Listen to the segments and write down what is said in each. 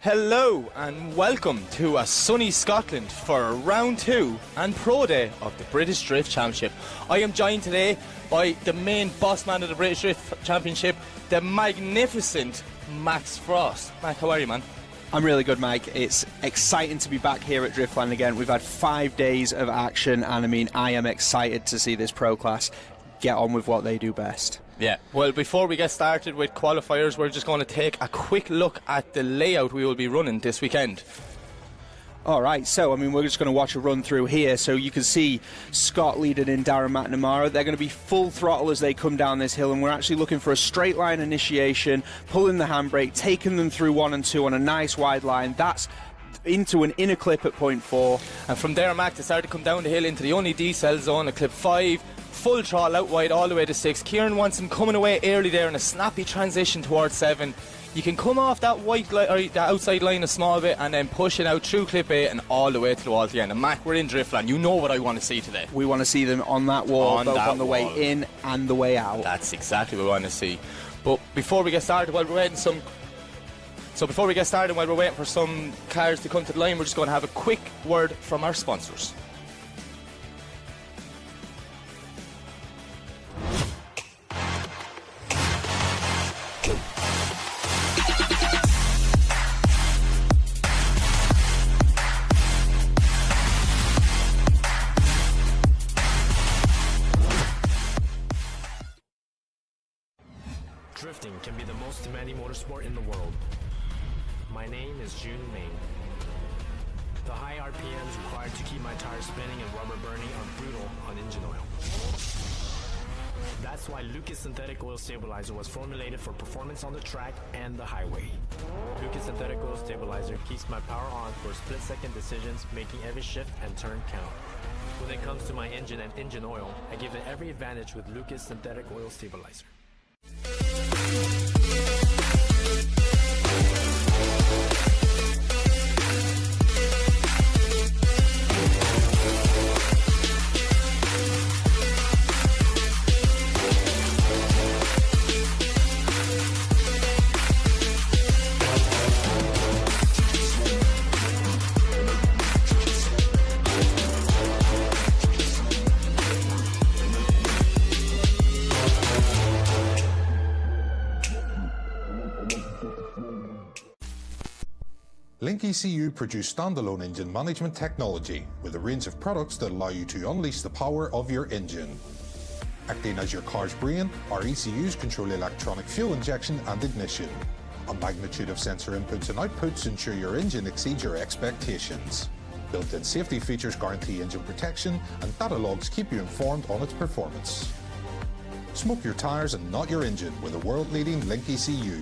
Hello and welcome to a sunny Scotland for round 2 and pro day of the British Drift Championship. I am joined today by the main boss man of the British Drift Championship, the magnificent Max Frost. Mac, how are you, man? I'm really good, Mike. It's exciting to be back here at Drifltand again. We've had 5 days of action, and I mean, I am excited to see this pro class get on with what they do best. Yeah, well, before we get started with qualifiers, we're just going to take a quick look at the layout we will be running this weekend. Alright, so I mean, we're just going to watch a run through here. So you can see Scott leading in Darren McNamara. They're going to be full throttle as they come down this hill, and we're actually looking for a straight line initiation, pulling the handbrake, taking them through 1 and 2 on a nice wide line. That's into an inner clip at point 4. And from there, Mac, to start to come down the hill into the only decel zone at clip 5. Full throttle out wide all the way to 6. Kieran wants him coming away early there in a snappy transition towards 7. You can come off that that outside line a small bit and then push it out through clip 8 and all the way to the wall again. And Mac, we're in Drifltand. You know what I want to see today. We want to see them on that wall, both on the way in and the way out. That's exactly what we want to see. But before we get started, while we're waiting for some cars to come to the line, we're just going to have a quick word from our sponsors. Drifting can be the most demanding motorsport in the world. My name is June Main. The high RPMs required to keep my tires spinning and rubber burning are brutal on engine oil. That's why Lucas Synthetic Oil Stabilizer was formulated for performance on the track and the highway. Lucas Synthetic Oil Stabilizer keeps my power on for split-second decisions, making every shift and turn count. When it comes to my engine and engine oil, I give it every advantage with Lucas Synthetic Oil Stabilizer. Link ECU produce standalone engine management technology with a range of products that allow you to unleash the power of your engine. Acting as your car's brain, our ECUs control electronic fuel injection and ignition. A magnitude of sensor inputs and outputs ensure your engine exceeds your expectations. Built-in safety features guarantee engine protection, and data logs keep you informed on its performance. Smoke your tires and not your engine with a world-leading Link ECU.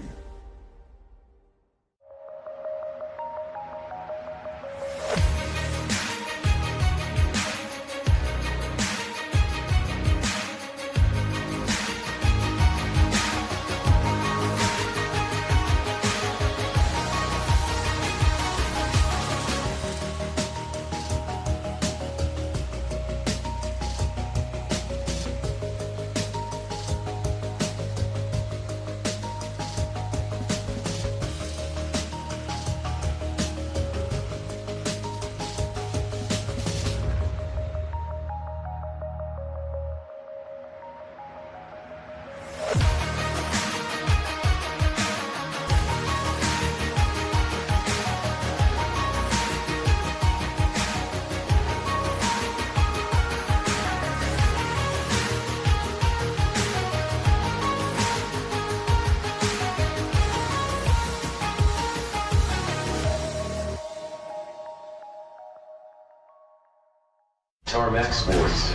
Tarmac Sports.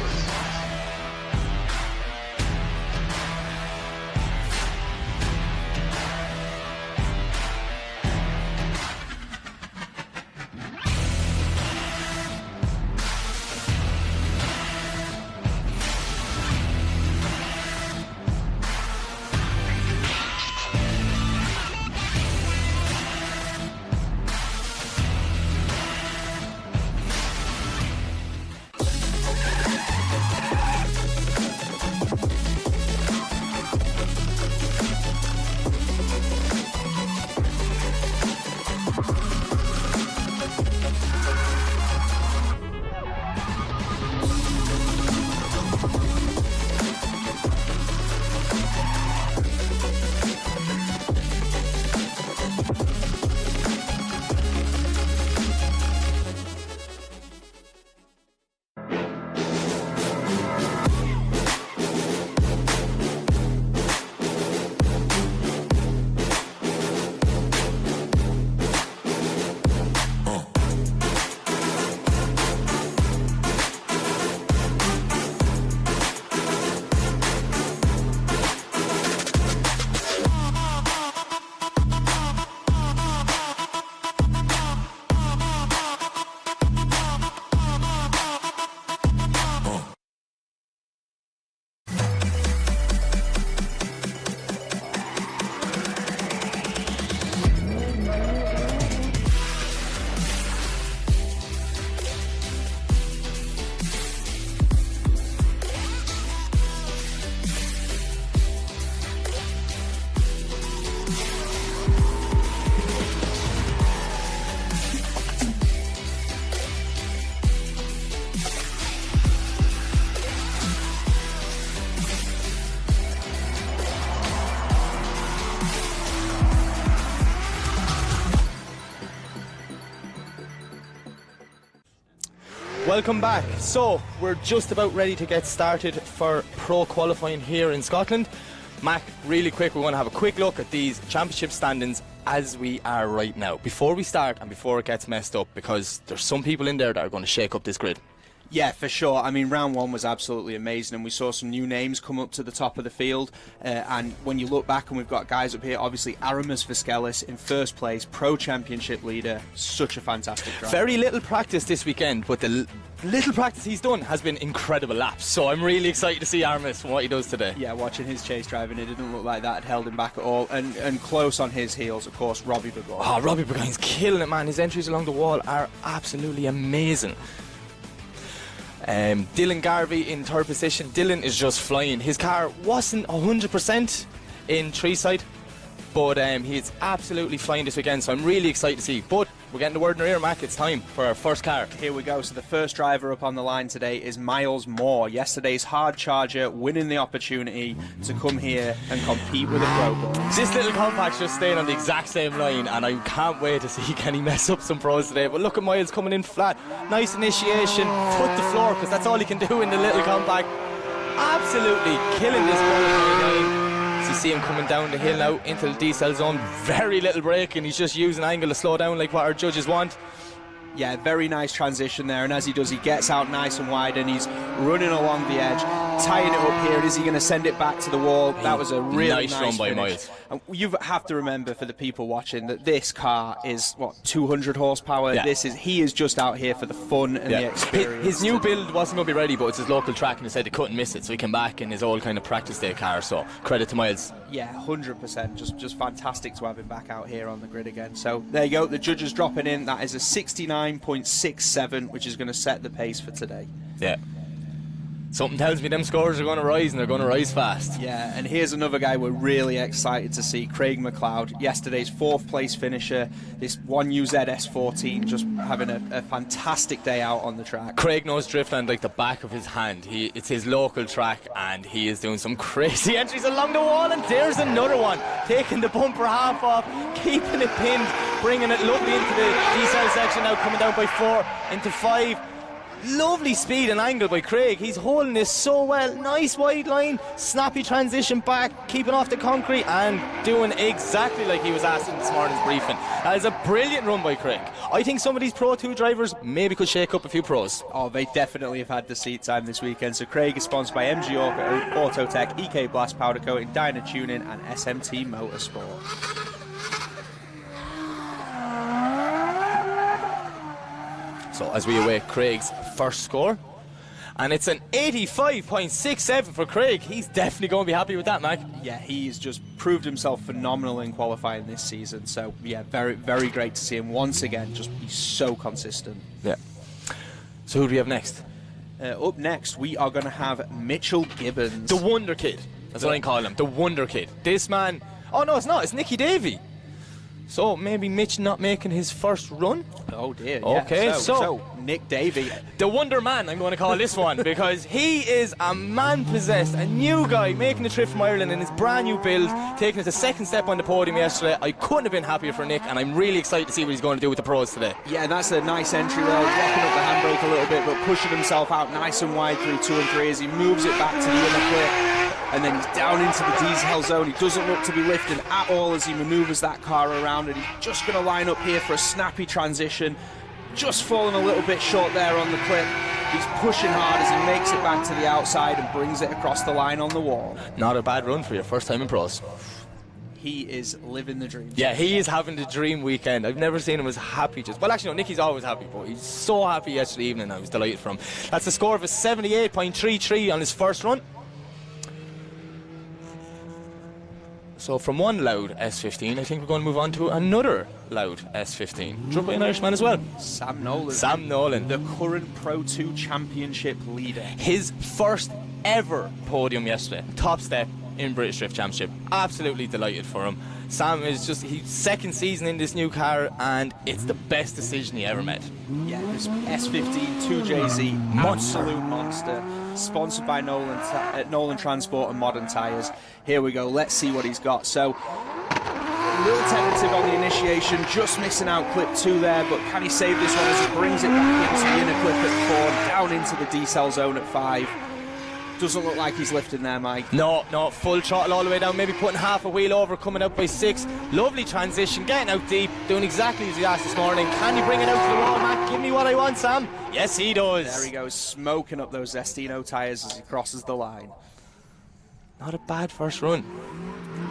Welcome back. So, we're just about ready to get started for pro qualifying here in Scotland. Mac, really quick, we want to have a quick look at these championship standings as we are right now, before we start and before it gets messed up, because there's some people in there that are going to shake up this grid. Yeah, for sure. I mean, round one was absolutely amazing, and we saw some new names come up to the top of the field. And when you look back, and we've got guys up here, obviously Aramis Viskelis in first place, pro championship leader, such a fantastic driver. Very little practice this weekend, but the little practice he's done has been incredible laps. So I'm really excited to see Aramis and what he does today. Yeah, watching his chase driving, it didn't look like that had held him back at all. And close on his heels, of course, Robbie Burgoyne. Oh, Robbie Burgoyne's killing it, man. His entries along the wall are absolutely amazing. Dylan Garvey in third position. Dylan is just flying. His car wasn't 100% in Treeside, but he's absolutely flying this weekend, so I'm really excited to see. But we're getting the word in our ear, Mac. It's time for our first car. Here we go. So the first driver up on the line today is Miles Moore, yesterday's hard charger, winning the opportunity to come here and compete with the Pro Boys. This little compact's just staying on the exact same line, and I can't wait to see can he mess up some pros today. But look at Miles coming in flat. Nice initiation, foot the floor, because that's all he can do in the little compact. Absolutely killing this qualifying line. So you see him coming down the hill now into the decel zone. Very little braking. He's just using angle to slow down like what our judges want. Yeah, very nice transition there, and as he does, he gets out nice and wide, and he's running along the edge, tying it up here. Is he going to send it back to the wall? That was a really nice run by finish. Miles. And you have to remember, for the people watching, that this car is, what, 200 horsepower? Yeah. He is just out here for the fun and the experience. His new build wasn't going to be ready, but it's his local track, and he said he couldn't miss it, so he came back in his old kind of practice day car, so credit to Miles. Yeah, 100%. Just fantastic to have him back out here on the grid again. So there you go, the judges dropping in. That is a 69.67, which is going to set the pace for today. Yeah. Something tells me them scores are going to rise, and they're going to rise fast. Yeah, and here's another guy we're really excited to see, Craig McLeod, yesterday's fourth place finisher, this 1UZ S14, just having a fantastic day out on the track. Craig knows Drifltand like the back of his hand. It's his local track, and he is doing some crazy entries along the wall, and there's another one, taking the bumper half off, keeping it pinned, bringing it lovely into the decel section now, coming down by 4 into 5. Lovely speed and angle by Craig. He's holding this so well. Nice wide line, snappy transition back, keeping off the concrete and doing exactly like he was asked in this morning's briefing. That is a brilliant run by Craig. I think some of these Pro 2 drivers maybe could shake up a few pros. Oh, they definitely have had the seat time this weekend. So Craig is sponsored by MG Autotech, EK Blast Powder Coating, Dyna Tuning and SMT Motorsport. So as we await Craig's first score, and it's an 85.67 for Craig. He's definitely going to be happy with that, Mac. Yeah, he's just proved himself phenomenal in qualifying this season. So yeah, very, very great to see him once again just be so consistent. Yeah. So who do we have next? Up next, we are going to have Mitchell Gibbons. The Wonder Kid. That's what I call him. The Wonder Kid. This man... Oh, no, it's not. It's Nicky Davey. So maybe Mitch not making his first run? Oh dear. Okay, yeah. so Nick Davey, the Wonder Man, I'm going to call this one, because he is a man-possessed, a new guy making the trip from Ireland in his brand new build, taking it the second step on the podium yesterday. I couldn't have been happier for Nick, and I'm really excited to see what he's going to do with the pros today. Yeah, that's a nice entry there, locking up the handbrake a little bit, but pushing himself out nice and wide through 2 and 3 as he moves it back to the inner clip. And then he's down into the diesel zone. He doesn't look to be lifting at all as he manoeuvres that car around, and he's just going to line up here for a snappy transition. Just falling a little bit short there on the clip. He's pushing hard as he makes it back to the outside and brings it across the line on the wall. Not a bad run for your first time in pros. He is living the dream. Yeah, he is having the dream weekend. I've never seen him as happy. Well, actually, no, Nicky's always happy, but he's so happy yesterday evening. I was delighted for him. That's a score of a 78.33 on his first run. So from one loud S15, I think we're going to move on to another loud S15. Driven by an Irishman as well. Sam Nolan. Sam Nolan. The current Pro 2 Championship leader. His first ever podium yesterday. Top step in British Drift Championship. Absolutely delighted for him. Sam is just his second season in this new car, and it's the best decision he ever made. Yeah, this S15 2JZ, absolute monster. Sponsored by Nolan Transport and Modern Tyres. Here we go, let's see what he's got. So, little tentative on the initiation, just missing out clip 2 there, but can he save this one as he brings it back into the inner clip at 4, down into the decel zone at 5. Doesn't look like he's lifting there, Mike. No, full throttle all the way down, maybe putting half a wheel over, coming out by 6. Lovely transition, getting out deep, doing exactly as he asked this morning. Can he bring it out to the wall, Matt? Give me what I want, Sam. Yes, he does. There he goes, smoking up those Zestino tyres as he crosses the line. Not a bad first run.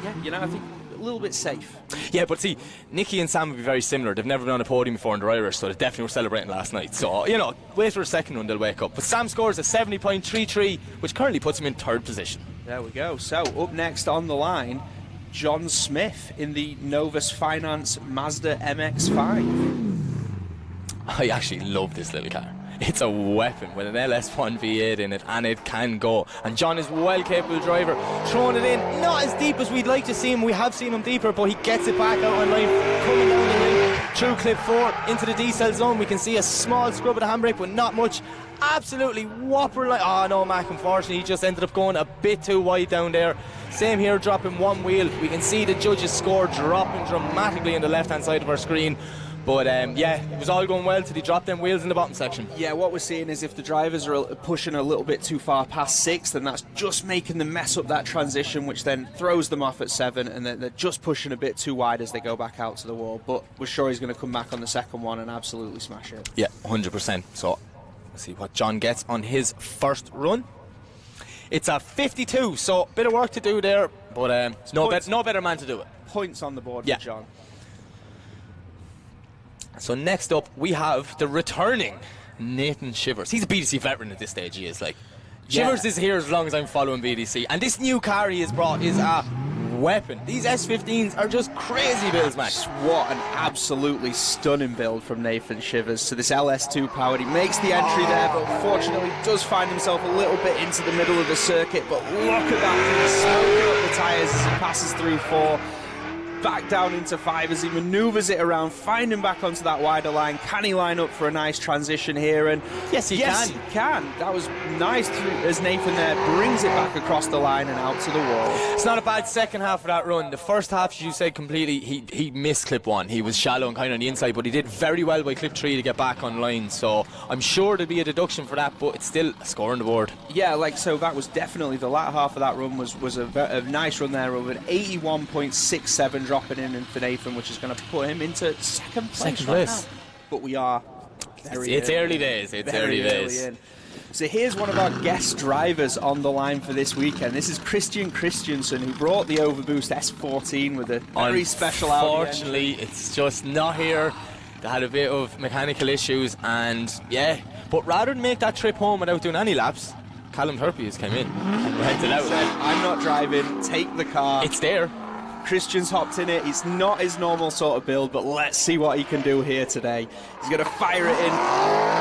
Yeah, you know, I think a little bit safe. Yeah, but see, Nicky and Sam would be very similar. They've never been on a podium before in the Irish, so they definitely were celebrating last night. So, you know, wait for a second run, they'll wake up. But Sam scores a 70.33, which currently puts him in 3rd position. There we go. So, up next on the line, John Smith in the Novus Finance Mazda MX-5. I actually love this little car. It's a weapon with an LS1 V8 in it, and it can go. And John is well capable driver, throwing it in, not as deep as we'd like to see him. We have seen him deeper, but he gets it back out on line, coming down the hill through clip 4 into the decel zone. We can see a small scrub of the handbrake, but not much. Absolutely whopper like. Oh no, Mac, unfortunately he just ended up going a bit too wide down there. Same here, dropping 1 wheel. We can see the judges' score dropping dramatically on the left hand side of our screen. But yeah, it was all going well till he dropped them wheels in the bottom section. Yeah, what we're seeing is if the drivers are pushing a little bit too far past 6, then that's just making them mess up that transition, which then throws them off at 7, and they're just pushing a bit too wide as they go back out to the wall. But we're sure he's going to come back on the second one and absolutely smash it. Yeah, 100%. So let's see what John gets on his first run. It's a 52, so bit of work to do there, but no better man to do it. Points on the board for John. So next up, we have the returning Nathan Shivers. He's a BDC veteran at this stage, he is. Like, Shivers is here as long as I'm following BDC. And this new car he has brought is a weapon. These S15s are just crazy builds, Max. What an absolutely stunning build from Nathan Shivers to this LS2 powered. He makes the entry there, but unfortunately does find himself a little bit into the middle of the circuit. But look at that, he's smoking up the tyres as he passes through 4. Back down into 5 as he manoeuvres it around, finding back onto that wider line. Can he line up for a nice transition here? And yes, he can. That was nice as Nathan there brings it back across the line and out to the wall. It's not a bad second half of that run. The first half, as you said, completely, he missed clip 1. He was shallow and kind of on the inside, but he did very well by clip 3 to get back on line. So I'm sure there'll be a deduction for that, but it's still a score on the board. Yeah, like, so that was definitely the latter half of that run was a nice run there, over an 81.67 dropping in for Nathan, which is going to put him into second place. Now. But we are it's early days. It's early days. So here's one of our guest drivers on the line for this weekend. This is Christian Christiansen, who brought the Overboost S14 with a very special Audi. Unfortunately, it's just not here. They had a bit of mechanical issues, and yeah, but rather than make that trip home without doing any laps, Callum Turpey has come in and rented out. I'm not driving, take the car. It's there. Christian's hopped in it. It's not his normal sort of build, but let's see what he can do here today. He's going to fire it in.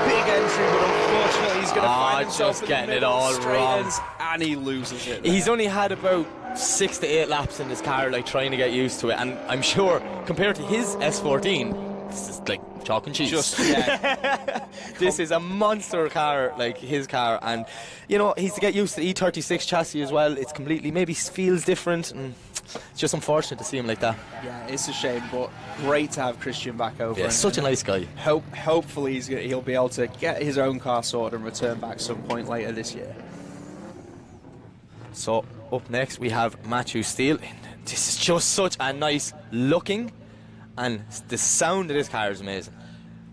Big entry, but unfortunately he's going to find himself just getting it all wrong. And he loses it. He's only had about 6 to 8 laps in this car, like trying to get used to it. And I'm sure, compared to his S14, this is like chalk and cheese. This is a monster car, like his car. And, you know, he's to get used to the E36 chassis as well. It's completely, maybe feels different. And it's just unfortunate to see him like that. Yeah, it's a shame, but great to have Christian back over. Yeah, such a nice guy. Hopefully he'll be able to get his own car sorted and return back some point later this year. So up next we have Matthew Steele. This is just such a nice looking, and the sound of this car is amazing.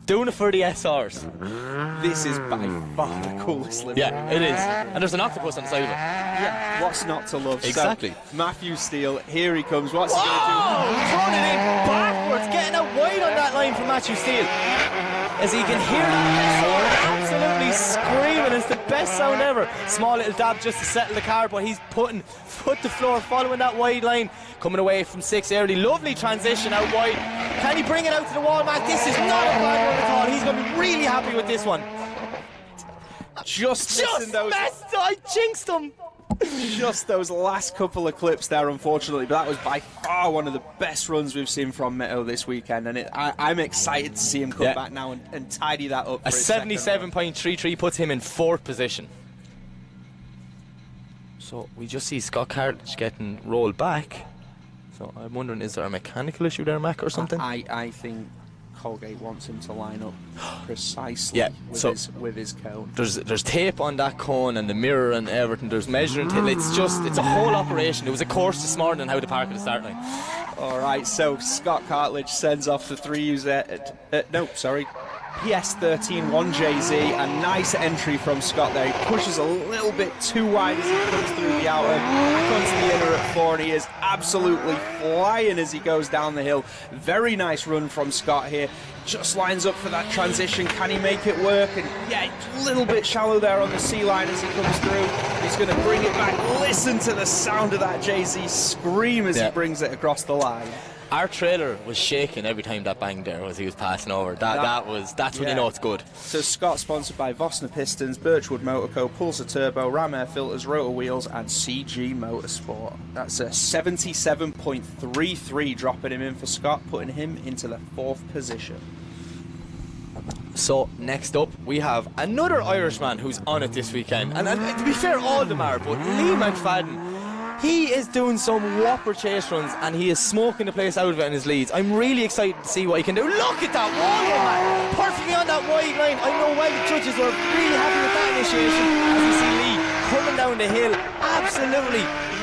Doing it for the SRs. This is by far the coolest limo. Yeah, it is. And there's an octopus on the side of it. Yeah, what's not to love? Exactly. So, Matthew Steele, here he comes. What's he going to do? Throwing it in backwards, getting out wide on that line from Matthew Steele. As he can hear that absolutely screaming. It's the best sound ever. Small little dab just to settle the car, but he's putting foot to floor, following that wide line. Coming away from 6 early. Lovely transition out wide. Can he bring it out to the wall, Matt? This is not a bad one at all. He's going to be really happy with this one. Just messed. I jinxed him. Just those last couple of clips there, unfortunately, but that was by far one of the best runs we've seen from Mito this weekend, and I'm excited to see him come back now and tidy that up. A 77.33 puts him in 4th position. So we just see Scott Cartledge getting rolled back. So I'm wondering, is there a mechanical issue there, Mac, or something? I think Colgate wants him to line up precisely with his cone. There's tape on that cone and the mirror and everything. There's measuring tape. It's a whole operation. It was a course this morning on how to park at the start line. All right, so Scott Cartledge sends off the PS13 1JZ. A nice entry from Scott there. He pushes a little bit too wide as he comes through the outer, back onto the inner at 4, and he is absolutely flying as he goes down the hill. Very nice run from Scott here. Just lines up for that transition. Can he make it work? And yeah, a little bit shallow there on the C line as he comes through. He's going to bring it back. Listen to the sound of that JZ scream as he brings it across the line. Our trailer was shaking every time that banged there as he was passing over. That's when you know it's good. So Scott, sponsored by Vosna Pistons, Birchwood Motor Co, Pulsar Turbo, Ram Air Filters, Rotor Wheels and CG Motorsport. That's a 77.33, dropping him in for Scott, putting him into the 4th position. So next up we have another Irishman who's on it this weekend, and to be fair, all of them are, but Lee McFadden, he is doing some whopper chase runs and he is smoking the place out of it in his leads. I'm really excited to see what he can do. Look at that wall, man! Perfectly on that wide line. I know why the judges were really happy with that initiation as we see Lee coming down the hill, absolutely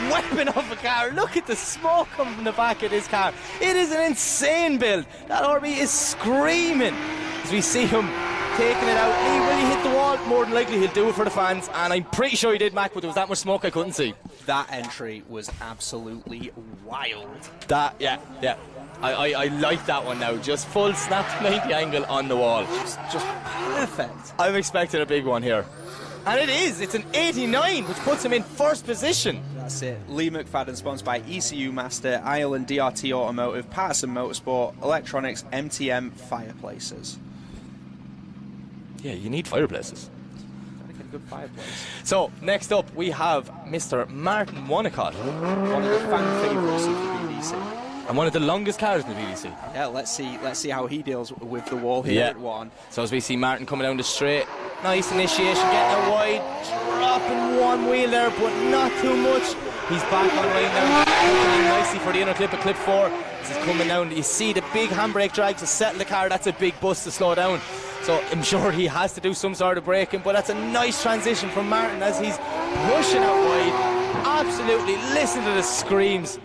whipping off a car. Look at the smoke coming from the back of this car. It is an insane build. That RB is screaming as we see him taking it out. Will he hit the wall? More than likely he'll do it for the fans, and I'm pretty sure he did, Mac, but there was that much smoke I couldn't see. That entry was absolutely wild. I like that one now. Just full snap to 90 angle on the wall. Just perfect. I'm expecting a big one here. And it is. It's an 89, which puts him in 1st position. That's it. Lee McFadden, sponsored by ECU Master, Ireland DRT Automotive, Patterson Motorsport, Electronics, MTM Fireplaces. Yeah, you need fireplaces. Gotta get a good fireplace. So, next up, we have Mr. Martin Wonnacott. One of the fan favourites of the BDC. And one of the longest cars in the BDC. Yeah, let's see how he deals with the wall here at 1. So as we see Martin coming down the straight, nice initiation, getting it wide, dropping one wheel there, but not too much. He's back on line now, opening nicely for the inner clip of clip 4. This is coming down. You see the big handbrake drag to settle the car. That's a big bust to slow down. So I'm sure he has to do some sort of braking, but that's a nice transition from Martin as he's pushing out wide. Absolutely, listen to the screams.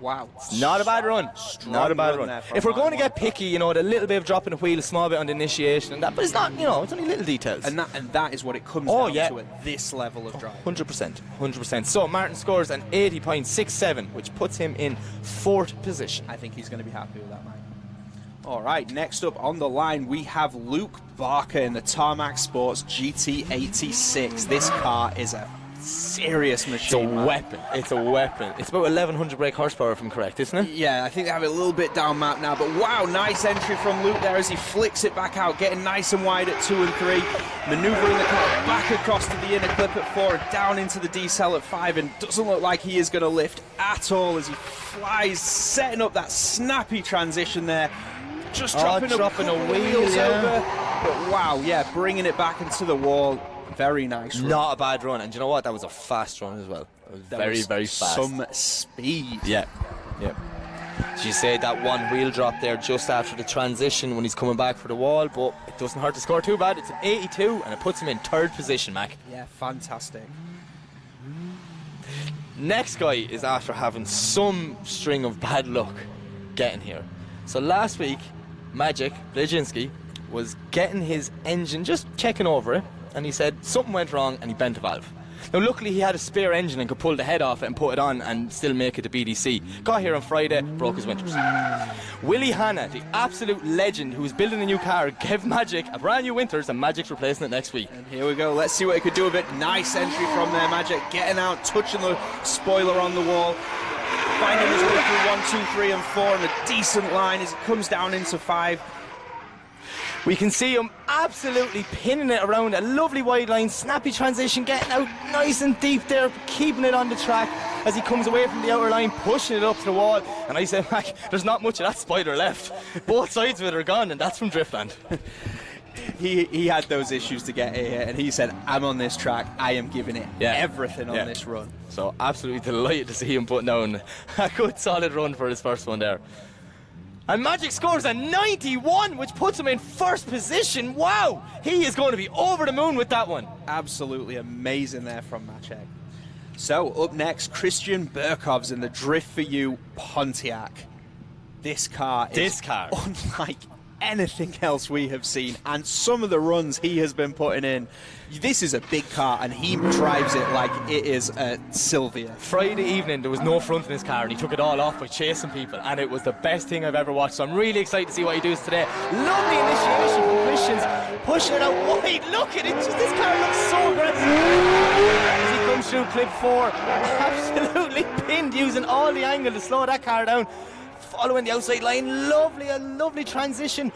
Wow. Not a bad run. Not a bad run. If we're going to get picky, you know, the little bit of dropping the wheel, a small bit on the initiation and that, but it's not, you know, it's only little details. And that is what it comes down to at this level of drive. 100%. So Martin scores an 80.67, which puts him in 4th position. I think he's going to be happy with that, Mike. All right, next up on the line, we have Luke Barker in the Tarmac Sports GT86. This car is a serious machine. It's a weapon. It's a weapon. It's about 1100 brake horsepower, if I'm correct, isn't it? Yeah, I think they have it a little bit down map now, but wow, nice entry from Luke there as he flicks it back out, getting nice and wide at 2 and 3, manoeuvring the car back across to the inner clip at 4 and down into the D-cell at 5, and doesn't look like he is going to lift at all as he flies, setting up that snappy transition there. Just dropping a wheels over. But wow, yeah, bringing it back into the wall. Very nice run. Not a bad run. And you know what? That was a fast run as well. It was very fast. Some speed. Yeah. So you say that one wheel drop there just after the transition when he's coming back for the wall, but it doesn't hurt to score too bad. It's an 82 and it puts him in 3rd position, Mac. Yeah, fantastic. Next guy is after having some string of bad luck getting here. So last week, Magic Blajinski was getting his engine, just checking over it, and he said something went wrong and he bent a valve. Now luckily he had a spare engine and could pull the head off it and put it on and still make it to BDC. Got here on Friday, broke his winters. Willie Hanna, the absolute legend who's building a new car, gave Magic a brand new winters and Magic's replacing it next week. And here we go, let's see what he could do with it. Nice entry from there, Magic, getting out, touching the spoiler on the wall, finding his way through 1, 2, 3 and 4 on a decent line as it comes down into 5. We can see him absolutely pinning it around a lovely wide line, snappy transition, getting out nice and deep there, keeping it on the track as he comes away from the outer line, pushing it up to the wall. And I said, Mac, there's not much of that spider left. Both sides of it are gone, and that's from Drifltand. he had those issues to get here, and he said, I'm on this track, I am giving it everything on this run. So absolutely delighted to see him putting down a good solid run for his first one there. And Magic scores a 91, which puts him in first position. Wow, he is going to be over the moon with that one. Absolutely amazing there from Maciek. So up next, Christian Burkovs in the Drift for You Pontiac. This car is unlike anything else we have seen, and some of the runs he has been putting in. This is a big car, and he drives it like it is a Sylvia. Friday evening, there was no front in his car, and he took it all off by chasing people, and it was the best thing I've ever watched. So I'm really excited to see what he does today. Lovely initiation from Christians, pushing it out wide. Look at it, just this car looks so great. As he comes through clip 4, absolutely pinned, using all the angle to slow that car down. Following the outside line, a lovely transition.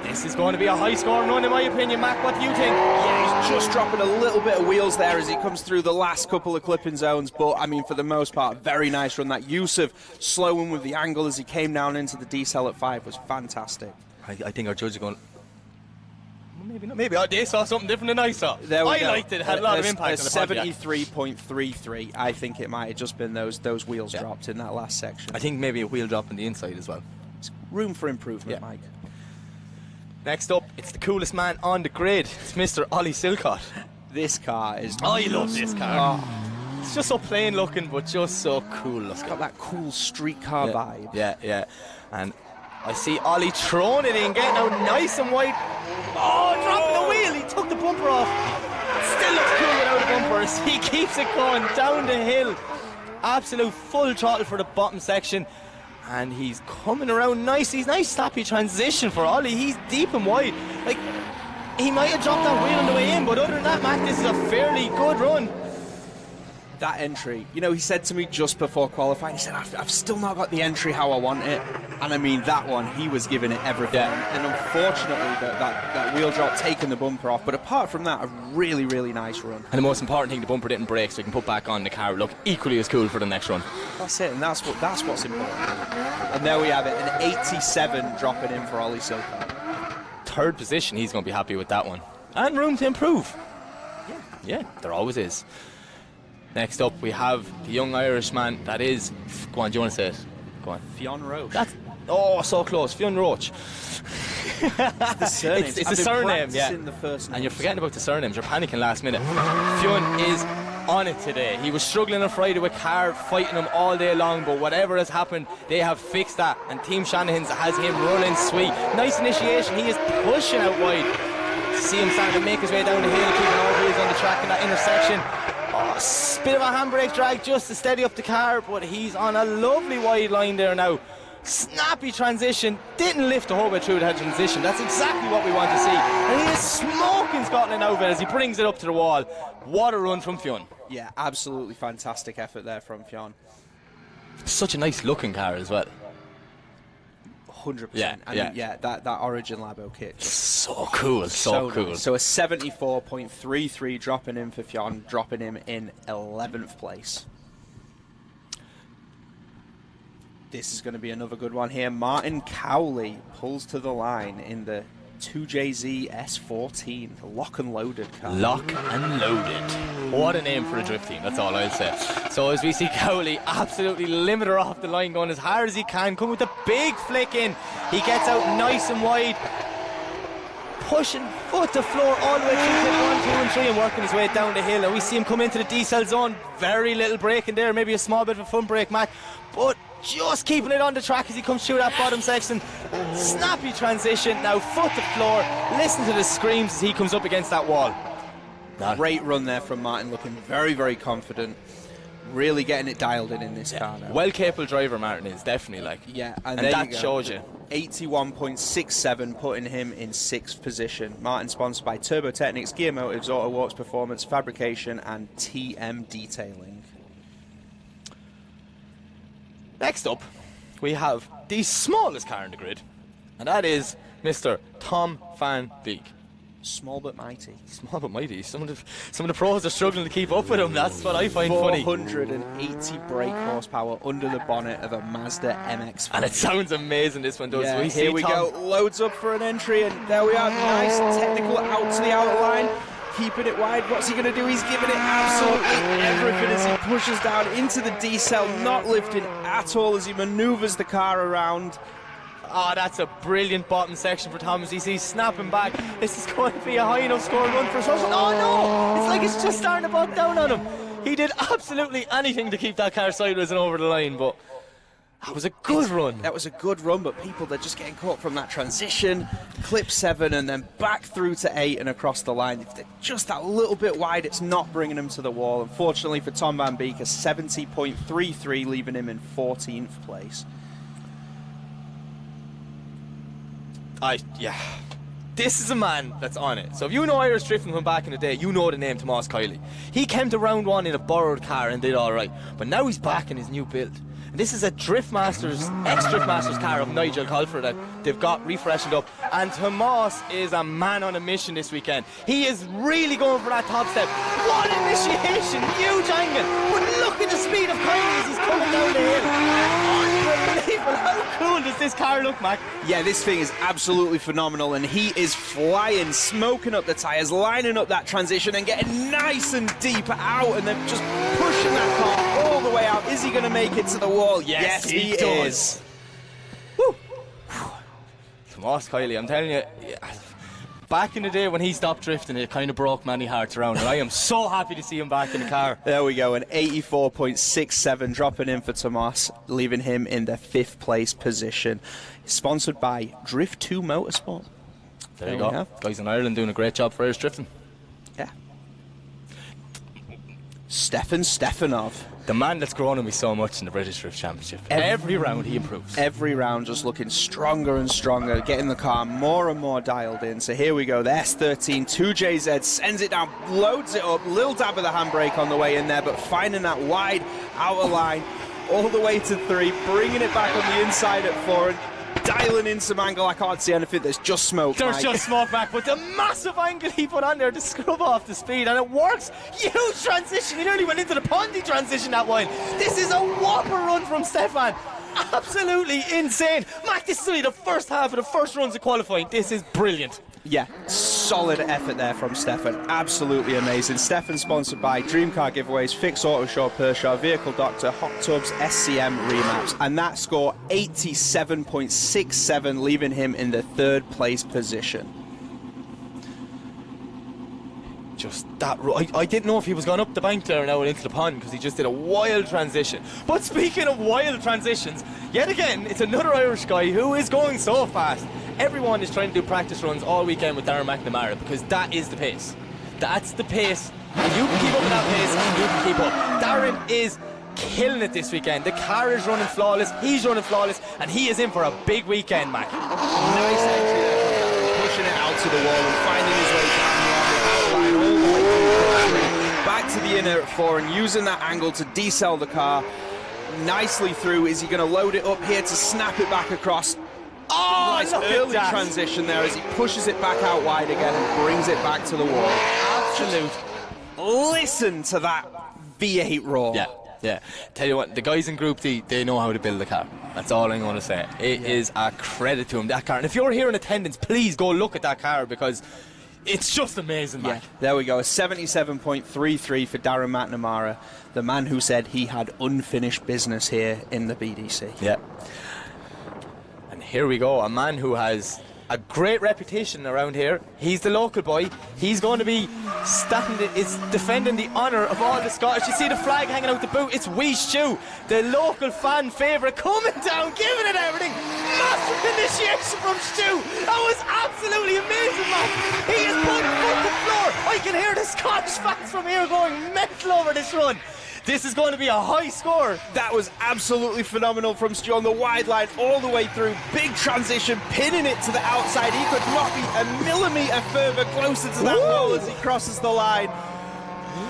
This is going to be a high-scoring run in my opinion. Mac, what do you think? Yeah, he's just dropping a little bit of wheels there as he comes through the last couple of clipping zones, but I mean, for the most part, very nice run. That use of slowing with the angle as he came down into the decel at 5 was fantastic. I think our judges are going, maybe not. Maybe they saw something different than I saw. There we I go. liked it. Had a lot of impact on the Pontiac. 73.33. I think it might have just been those wheels dropped in that last section. I think maybe a wheel drop on the inside as well. It's room for improvement, Mike. Next up, it's the coolest man on the grid. It's Mr. Ollie Silcott. This car is... I love this car. It's just so plain looking, but just so cool. It's got that cool street car vibe. Yeah. And I see Ollie throwing it in, getting out nice and wide. Oh, dropping the wheel. He took the bumper off. Still looks cool without the bumpers. He keeps it going down the hill. Absolute full throttle for the bottom section. And he's coming around nicely. Nice snappy transition for Ollie. He's deep and wide. Like, he might have dropped that wheel on the way in, but other than that, Mac, this is a fairly good run. That entry, you know, he said to me just before qualifying, he said, I've still not got the entry how I want it. And I mean, that one, he was giving it everything. And unfortunately, that wheel drop taking the bumper off. But apart from that, a really, really nice run. And the most important thing, the bumper didn't break, so he can put back on the car, look equally as cool for the next run. That's it, and that's what's important. And there we have it, an 87 dropping in for Ollie Silcott. Third position, he's going to be happy with that one. And room to improve. Yeah, there always is. Next up, we have the young Irishman that is... Go on, do you want to say it? Go on. Fionn Roche. That's... Oh, so close. Fionn Roche. It's the surname. It's a surname, yeah. The first names. And you're forgetting about the surnames. You're panicking last minute. Fionn is on it today. He was struggling on Friday with Card, fighting him all day long, but whatever has happened, they have fixed that. And Team Shanahan's has him running sweet. Nice initiation. He is pushing out wide. See him starting to make his way down the hill, keeping all wheels on the track in that intersection. Bit of a handbrake drag just to steady up the car, but he's on a lovely wide line there now. Snappy transition, didn't lift the whole way through that transition. That's exactly what we want to see. And he is smoking Scotland out as he brings it up to the wall. What a run from Fionn. Yeah, absolutely fantastic effort there from Fionn. Such a nice looking car as well. 100%. Yeah, that Origin Labo kit. So cool, so cool. Nice. So a 74.33 dropping in for Fionn, dropping him in 11th place. This is going to be another good one here. Martin Cowley pulls to the line in the 2JZ S14, the lock and loaded car. Lock and loaded. What a name for a drift team, that's all I'll say. So as we see Cowley absolutely limit her off the line, going as hard as he can, come with a big flick in. He gets out nice and wide, pushing foot to floor all the way through clip 1, 2 and 3 and working his way down the hill. And we see him come into the decel zone. Very little break in there, maybe a small bit of a front brake, Mac, but just keeping it on the track as he comes through that bottom section. Snappy transition, now foot to floor. Listen to the screams as he comes up against that wall. Great run there from Martin, looking very, very confident. Really getting it dialed in this car now. Well capable driver Martin is, definitely. Yeah, and that shows you. 81.67, putting him in 6th position. Martin sponsored by Turbo Technics, Gear Motives, Auto Works Performance, Fabrication and TM Detailing. Next up, we have the smallest car in the grid, and that is Mr. Tom van Beek. Small but mighty. Small but mighty. Some of the pros are struggling to keep up with him. That's what I find funny. 480 brake horsepower under the bonnet of a Mazda MX-5. And it sounds amazing, this one does. Yeah, here we go. Loads up for an entry, and there we are. Nice technical out to the outer line. Keeping it wide. What's he going to do? He's giving it absolutely everything as he pushes down into the D-cell, not lifting at all as he maneuvers the car around. Oh, that's a brilliant bottom section for Thomas. He's snapping back. This is going to be a high enough score run for Russell. Oh no! It's like it's just starting to bog down on him. He did absolutely anything to keep that car sideways and over the line, but that was a good run. That was a good run, but people, they're just getting caught from that transition. Clip 7 and then back through to 8 and across the line. If they're just that little bit wide, it's not bringing them to the wall. Unfortunately for Tom Van Beek, a 70.33, leaving him in 14th place. Yeah. This is a man that's on it. So if you know Irish drifting from back in the day, you know the name Tomas Kiley. He came to round 1 in a borrowed car and did all right. But now he's back in his new build. And this is a ex-Driftmasters car of Nigel Colfer that they've got refreshened up. And Tomas is a man on a mission this weekend. He is really going for that top step. What initiation! Huge angle! But look at the speed of Kiley as he's coming down the hill. Unbelievable! How cool does this car look, Mac? Yeah, this thing is absolutely phenomenal, and he is flying, smoking up the tyres, lining up that transition and getting nice and deep out, and then just pushing that car all the way out. Is he going to make it to the wall? Yes, he is. Woo. Tomas Kiley, I'm telling you, back in the day when he stopped drifting, it kind of broke many hearts around, and I am so happy to see him back in the car. There we go, an 84.67 dropping in for Tomas, leaving him in the 5th place position. Sponsored by Drift2 Motorsport. There you go. Guys in Ireland doing a great job for Irish drifting. Yeah. Stefan Stefanov. The man that's grown on me so much in the British Drift Championship. Every round he improves. Every round just looking stronger and stronger, getting the car more and more dialed in. So here we go, the S13 2JZ sends it down, loads it up, little dab of the handbrake on the way in there, but finding that wide outer line all the way to 3, bringing it back on the inside at 4, and dialing in some angle. I can't see anything, there's just smoke. There's just smoke back, but the massive angle he put on there to scrub off the speed, and it works. Huge transition, he nearly went into the Pondy transition that while. This is a whopper run from Stefan. Absolutely insane. Mac, this is only the first half of the first runs of qualifying. This is brilliant. Yeah, solid effort there from Stefan. Absolutely amazing. Stefan sponsored by Dream Car Giveaways, Fix Auto Show, Pershaw, Vehicle Doctor, Hot Tubs, SCM Remaps. And that score, 87.67, leaving him in the 3rd place position. Just that, I didn't know if he was going up the bank there now and into the pond, because he just did a wild transition. But speaking of wild transitions, yet again, it's another Irish guy who is going so fast. Everyone is trying to do practice runs all weekend with Darren McNamara, because that is the pace. That's the pace. And you can keep up with that pace, and you can keep up. Darren is killing it this weekend. The car is running flawless, he's running flawless, and he is in for a big weekend, Mac. Nice entry there from Darren, pushing it out to the wall and finding his way down the line all the way through back to the inner at 4 and using that angle to decel the car nicely through. Is he going to load it up here to snap it back across? Oh, nice early transition there as he pushes it back out wide again and brings it back to the wall. Absolute. Listen to that V8 roar. Yeah. Tell you what, the guys in Group D, they know how to build a car. That's all I'm going to say. It is a credit to him, that car. And if you're here in attendance, please go look at that car, because it's just amazing, Mike. Yeah, there we go, a 77.33 for Darren McNamara, the man who said he had unfinished business here in the BDC. Yeah. And here we go, a man who has a great reputation around here. He's the local boy. He's going to be defending the honour of all the Scottish. You see the flag hanging out the boot. It's Wee Stew, the local fan favourite, coming down, giving it everything. Massive initiation from Stew. That was absolutely amazing, man. He is putting foot to the floor. I can hear the Scottish fans from here going mental over this run. This is going to be a high score. That was absolutely phenomenal from Stu on the wide line all the way through. Big transition, pinning it to the outside. He could not be a millimetre further closer to that wall as he crosses the line.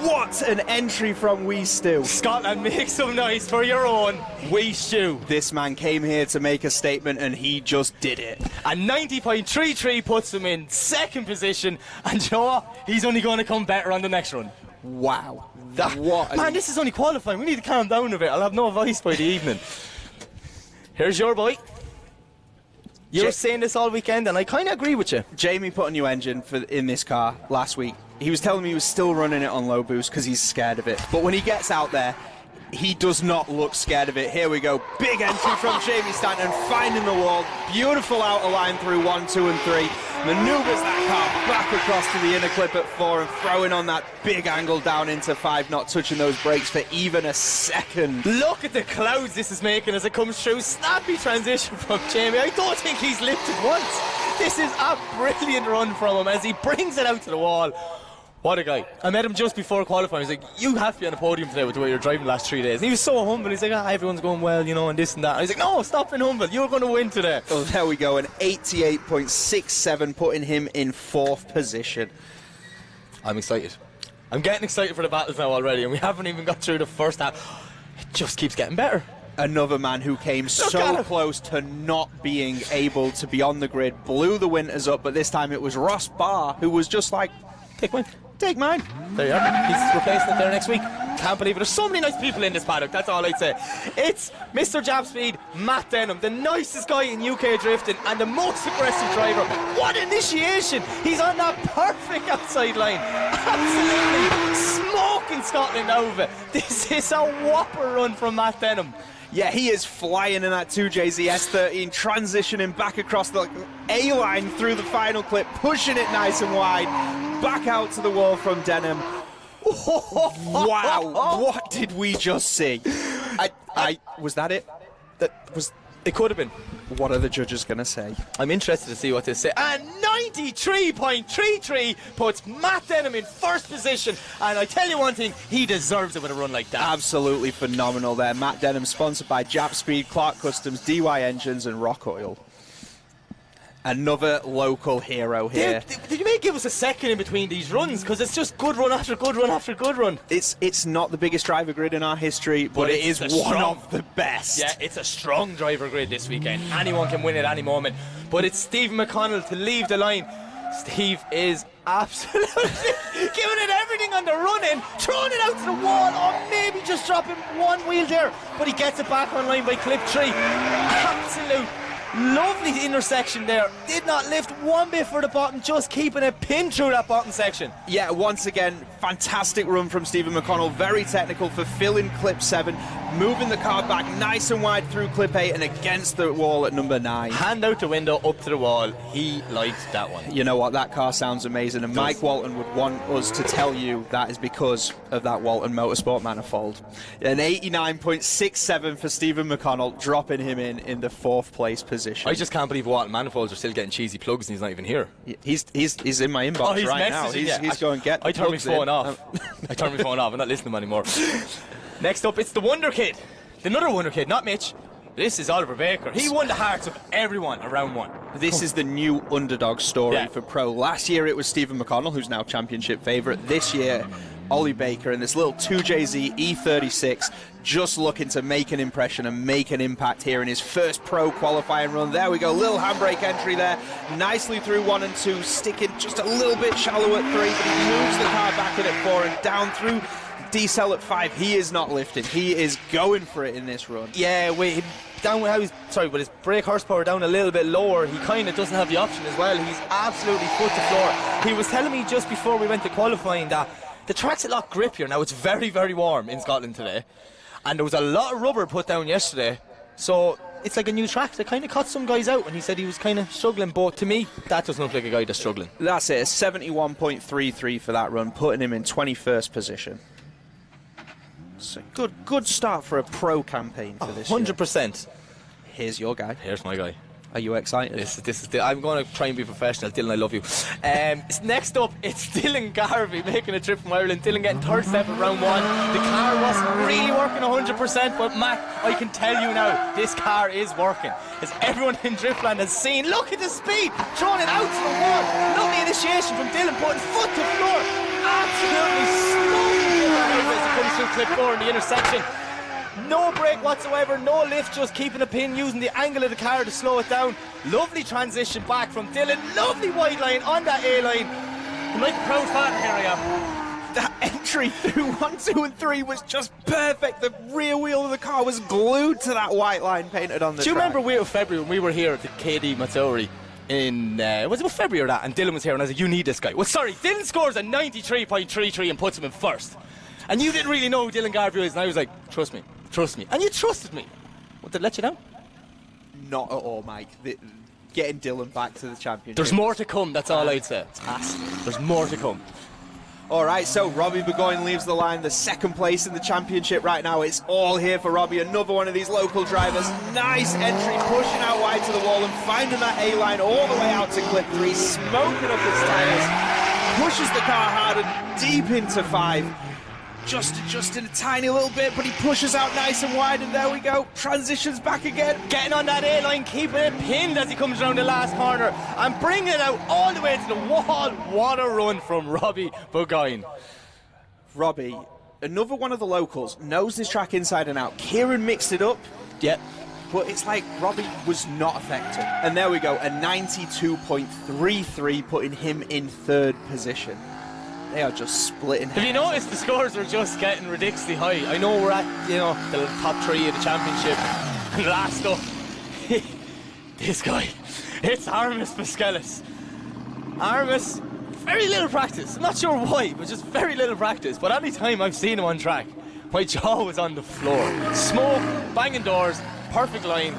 What an entry from Wee Stew. Scotland, make some noise for your own Wee Stew. This man came here to make a statement and he just did it. And 90.33 puts him in second position. And you know what? He's only going to come better on the next run. Wow. Man, this is only qualifying. We need to calm down a bit. I'll have no advice by the evening. Here's your boy. You were saying this all weekend, and I kind of agree with you. Jamie put a new engine in this car last week. He was telling me he was still running it on low boost because he's scared of it. But when he gets out there, he does not look scared of it. Here we go. Big entry from Jamie Stanton, finding the wall. Beautiful outer line through 1, 2 and 3. Manoeuvres that car back across to the inner clip at 4 and throwing on that big angle down into 5, not touching those brakes for even a second. Look at the clouds this is making as it comes through. Snappy transition from Jamie. I don't think he's lifted once. This is a brilliant run from him as he brings it out to the wall. What a guy. I met him just before qualifying. He was like, you have to be on the podium today with the way you're driving the last 3 days. And he was so humble. He's like, everyone's going well, you know, and this and that. And he's like, no, stop being humble. You're going to win today. Well, there we go. An 88.67, putting him in 4th position. I'm excited. I'm getting excited for the battles now already, and we haven't even got through the first half. It just keeps getting better. Another man who came so close to not being able to be on the grid, blew the Winters up, but this time it was Ross Barr who was just like, take mine. Take mine. There you are. He's replacing it there next week. Can't believe it. There's so many nice people in this paddock. That's all I'd say. It's Mr. Jab Speed, Matt Denham, the nicest guy in UK drifting and the most aggressive driver. What initiation! He's on that perfect outside line. Absolutely smoking Scotland over. This is a whopper run from Matt Denham. Yeah, he is flying in that 2JZ S13, transitioning back across the A-line through the final clip, pushing it nice and wide, back out to the wall from Denham. Wow, what did we just see? Was that it? It could have been. What are the judges going to say? I'm interested to see what they say. And 93.33 puts Matt Denham in first position. And I tell you one thing, he deserves it with a run like that. Absolutely phenomenal there. Matt Denham, sponsored by Jap Speed, Clark Customs, DY Engines and Rock Oil. Another local hero here. Did you maybe give us a second in between these runs? Because it's just good run after good run after good run. It's not the biggest driver grid in our history, but it is one of the best. Yeah, it's a strong driver grid this weekend. Anyone can win at any moment. But it's Stephen McConnell to leave the line. Steve is absolutely giving it everything on the run-in, throwing it out to the wall, or maybe just dropping one wheel there. But he gets it back on line by clip 3. Absolute lovely intersection there. Did not lift one bit for the bottom, just keeping it pinned through that bottom section. Yeah, once again, fantastic run from Stephen McConnell. Very technical, fulfilling clip 7, moving the car back nice and wide through clip 8 and against the wall at number 9. Hand out the window, up to the wall. He liked that one. You know what, that car sounds amazing, and Mike Walton would want us to tell you that is because of that Walton Motorsport manifold. An 89.67 for Stephen McConnell, dropping him in the 4th place position. I just can't believe Walton manifolds are still getting cheesy plugs and he's not even here. He's in my inbox right now. He's going to get. I turned my phone off. I turned my phone off. I'm not listening anymore. Next up, it's the Wonder Kid. Another Wonder Kid, not Mitch. This is Oliver Baker. He won the hearts of everyone around 1. This is the new underdog story for Pro. Last year it was Stephen McConnell, who's now championship favourite. This year, Ollie Baker in this little 2JZ E36, just looking to make an impression and make an impact here in his first Pro qualifying run. There we go, little handbrake entry there, nicely through 1 and 2, sticking just a little bit shallow at 3, but he moves the car back in at 4 and down through decel at 5. He is not lifting. He is going for it in this run. Yeah, wait, down with with his brake horsepower down a little bit lower, he kind of doesn't have the option as well. He's absolutely foot to floor. He was telling me just before we went to qualifying that the track's a lot grippier. Now, it's very, very warm in Scotland today, and there was a lot of rubber put down yesterday, so it's like a new track that kind of caught some guys out, and he said he was kind of struggling, but to me, that doesn't look like a guy that's struggling. That's it, a 71.33 for that run, putting him in 21st position. So good start for a Pro campaign for this 100%. Here's your guy. Here's my guy. Are you excited? I'm going to try and be professional. Dylan, I love you. Next up, it's Dylan Garvey making a trip from Ireland. Dylan getting third step at round 1. The car wasn't really working 100%, but Matt, I can tell you now, this car is working. As everyone in Drifltand has seen, look at the speed, throwing it out to the wall. Lovely initiation from Dylan, putting foot to floor. Absolutely smoking as he comes through clip 4 in the intersection. No brake whatsoever, no lift, just keeping a pin, using the angle of the car to slow it down. Lovely transition back from Dylan, lovely wide line on that A-line. I'm like a proud father, here I am. That entry through 1, 2 and 3 was just perfect. The rear wheel of the car was glued to that white line painted on the track. Do you remember February when we were here at the KD Matsuuri in, was it February or that? And Dylan was here and I was like, you need this guy. Well, sorry, Dylan scores a 93.33 and puts him in first. And you didn't really know who Dylan Garvey is, and I was like, trust me. And you trusted me. What, did it let you down? Not at all, Mike. Getting Dylan back to the championship. There's more to come, that's all I'd say. There's more to come. All right, so Robbie Burgoyne leaves the line, the second place in the championship right now. It's all here for Robbie, another one of these local drivers. Nice entry, pushing out wide to the wall and finding that A-line all the way out to clip 3, smoking up his tyres, pushes the car hard and deep into 5. Just adjusting a tiny little bit, but he pushes out nice and wide, and there we go. Transitions back again. Getting on that A-line, keeping it pinned as he comes around the last corner, and bringing it out all the way to the wall. What a run from Robbie Burgoyne. Robbie, another one of the locals, knows this track inside and out. Kieran mixed it up. Yep. But it's like Robbie was not affected. And there we go, a 92.33, putting him in 3rd position. They are just splitting hairs. Have you noticed the scores are just getting ridiculously high? I know we're at, the top 3 of the championship. And last up, this guy, it's Armis Pascalis. Armis, very little practice. I'm not sure why, but just very little practice. But any time I've seen him on track, my jaw was on the floor. Smoke, banging doors, perfect line.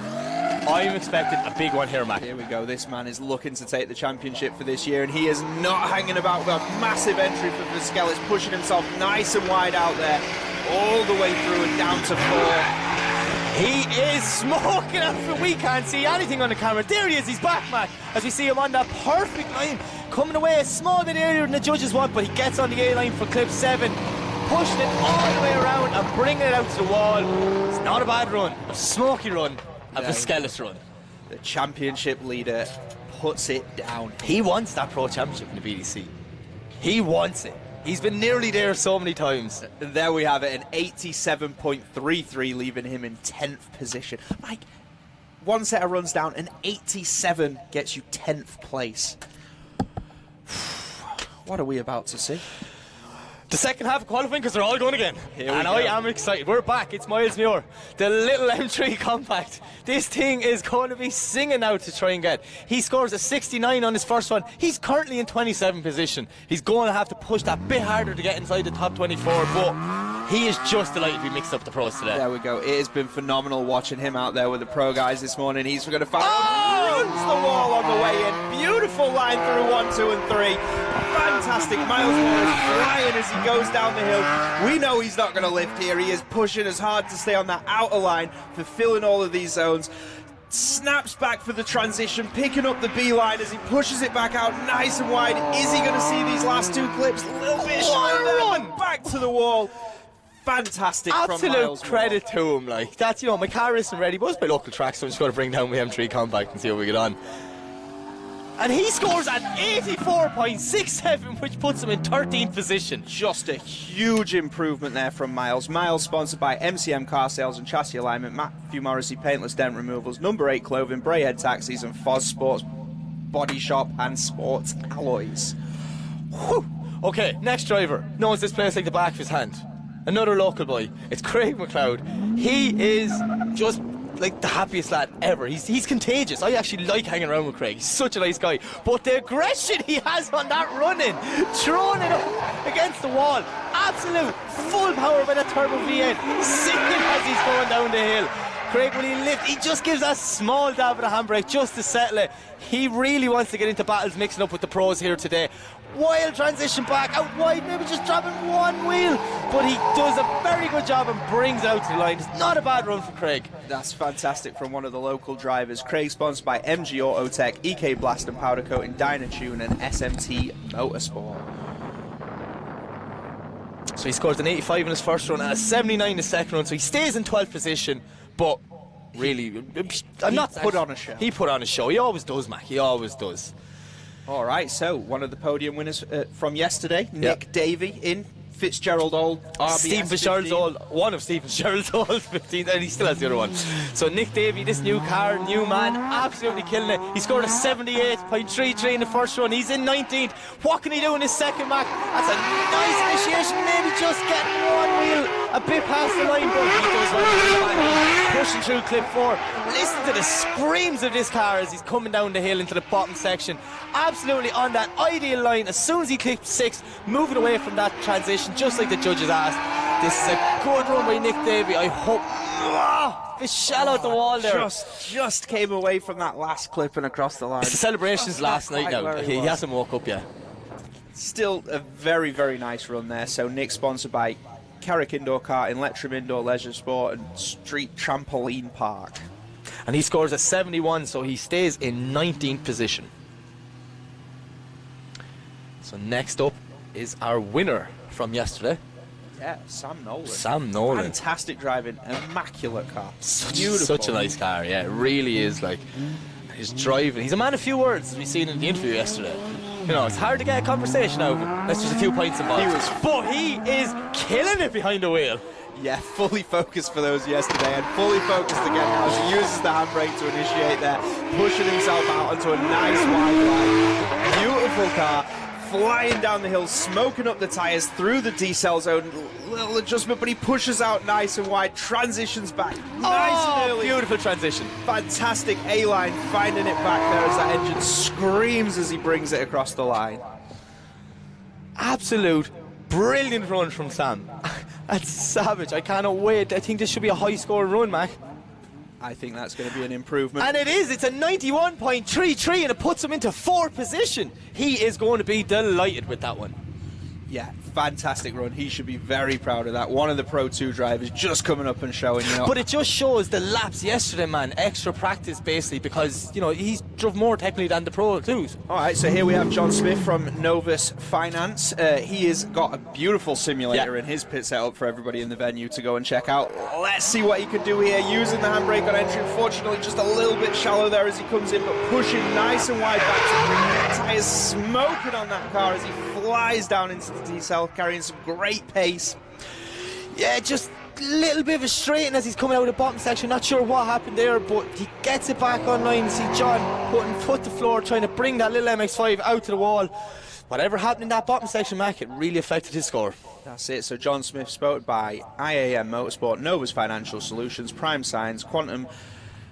I'm expecting a big one here, Mac. Here we go. This man is looking to take the championship for this year, and he is not hanging about with a massive entry for Pascalis, pushing himself nice and wide out there, all the way through and down to 4. He is smoking out for we can't see anything on the camera. There he is, he's back, Mac, as we see him on that perfect line, coming away a small bit earlier than the judges want, but he gets on the A-line for clip 7, pushing it all the way around and bringing it out to the wall. It's not a bad run, a smoky run. A Pascalis run. The championship leader puts it down. He wants that Pro Championship in the BDC. He wants it. He's been nearly there so many times. There we have it, an 87.33, leaving him in 10th position. Mike, one set of runs down, an 87 gets you 10th place. What are we about to see? The second half of qualifying, because they're all going again. And I am excited. We're back. It's Miles Muir, the little M3 compact. This thing is going to be singing now to try and get. He scores a 69 on his first one. He's currently in 27th position. He's going to have to push that bit harder to get inside the top 24, but he is just delighted to be mixed up the pros today. There we go. It has been phenomenal watching him out there with the pro guys this morning. He's going to fire runs the wall on the way in. Beautiful line through 1, 2 and 3. Fantastic. Miles Moore is flying as he goes down the hill. We know he's not going to lift here. He is pushing as hard to stay on that outer line, fulfilling all of these zones. Snaps back for the transition, picking up the B line as he pushes it back out nice and wide. Is he going to see these last 2 clips? A little bit short of that, back to the wall. Fantastic from Miles Absolute credit to him. Like that's, my car isn't ready, but it's my local track, so I'm just going to bring down my M3 compact and see how we get on. And he scores at 84.67, which puts him in 13th position. Just a huge improvement there from Miles. Miles sponsored by MCM Car Sales and Chassis Alignment, Matthew Morrissey Paintless Dent Removals, Number 8 Clothing, Brayhead Taxis and Foz Sports Body Shop and Sports Alloys. Whew. Okay, next driver knows this place like the back of his hand. Another local boy. It's Craig McLeod. He is just like the happiest lad ever. He's contagious. I actually like hanging around with Craig. He's such a nice guy. But the aggression he has on that run-in, throwing it up against the wall, absolute full power by that turbo V8, sickening as he's going down the hill. Craig, when he lifts, he just gives that small dab of the handbrake just to settle it. He really wants to get into battles mixing up with the pros here today. Wild transition back, out wide, maybe just dropping 1 wheel, but he does a very good job and brings it out to the line. It's not a bad run for Craig. That's fantastic from one of the local drivers. Craig sponsored by MG Autotech, EK Blast and Powder Coating, Dynatune and SMT Motorsport. So he scores an 85 in his first run and a 79 in his second run, so he stays in 12th position, but really, I'm not put on a show. He put on a show. He always does, Mac. He always does. All right, so one of the podium winners from yesterday, Nick Davey, in Fitzgerald old RBS Stephen Fitzgerald's 15. old, one of Stephen Fitzgerald's old 15, and he still has the other one. So Nick Davey, this new car, new man, absolutely killing it. He scored a 78.33 in the first run. He's in 19th. What can he do in his second, Mac? That's a nice initiation, maybe just getting one wheel a bit past the line, but he does well. Pushing through clip 4. Listen to the screams of this car as he's coming down the hill into the bottom section. Absolutely on that ideal line. As soon as he clipped 6, moving away from that transition, just like the judges asked. This is a good run by Nick Davey. I hope. This shell out the wall there. Just came away from that last clip and across the line. It's the celebrations last night now. He hasn't woke up yet. Still a very, very nice run there. So Nick sponsored by Carrick Indoor Karting, Lettram Indoor Leisure Sport and Street Trampoline Park. And he scores a 71, so he stays in 19th position. So next up is our winner from yesterday. Yeah, Sam Nolan. Sam Nolan. Fantastic driving, immaculate car. Beautiful. Such a nice car, yeah, it really is. Like, he's driving. He's a man of few words, as we seen in the interview yesterday. You know, it's hard to get a conversation out of him. That's just a few points involved. But he is killing it behind the wheel. Yeah, fully focused for those yesterday and fully focused again now as he uses the handbrake to initiate there, pushing himself out onto a nice wide line. Beautiful car. Flying down the hill, smoking up the tyres through the decel zone. Little adjustment, but he pushes out nice and wide, transitions back nice and early. Beautiful transition. Fantastic A-line, finding it back there as that engine screams as he brings it across the line. Absolute brilliant run from Sam. That's savage. I cannot wait. I think this should be a high-scoring run, Mac. I think that's going to be an improvement. And it is. It's a 91.33 and it puts him into 4th position. He is going to be delighted with that one. Yeah, fantastic run. He should be very proud of that. One of the Pro 2 drivers just coming up and showing, you know. But it just shows the laps yesterday, man. Extra practice, basically, because, you know, he's drove more technically than the Pro 2s. All right, so here we have John Smith from Novus Finance. He has got a beautiful simulator in his pit setup for everybody in the venue to go and check out. Let's see what he can do here, using the handbrake on entry. Unfortunately, just a little bit shallow there as he comes in, but pushing nice and wide back to bring the tyres smoking on that car as he flies down into the decel, carrying some great pace. Yeah, just a little bit of a straighten as he's coming out of the bottom section. Not sure what happened there, but he gets it back online. See John putting foot to floor, trying to bring that little MX-5 out to the wall. Whatever happened in that bottom section, Mac, it really affected his score. That's it. So John Smith spoke by IAM Motorsport, Novus Financial Solutions, Prime Signs, Quantum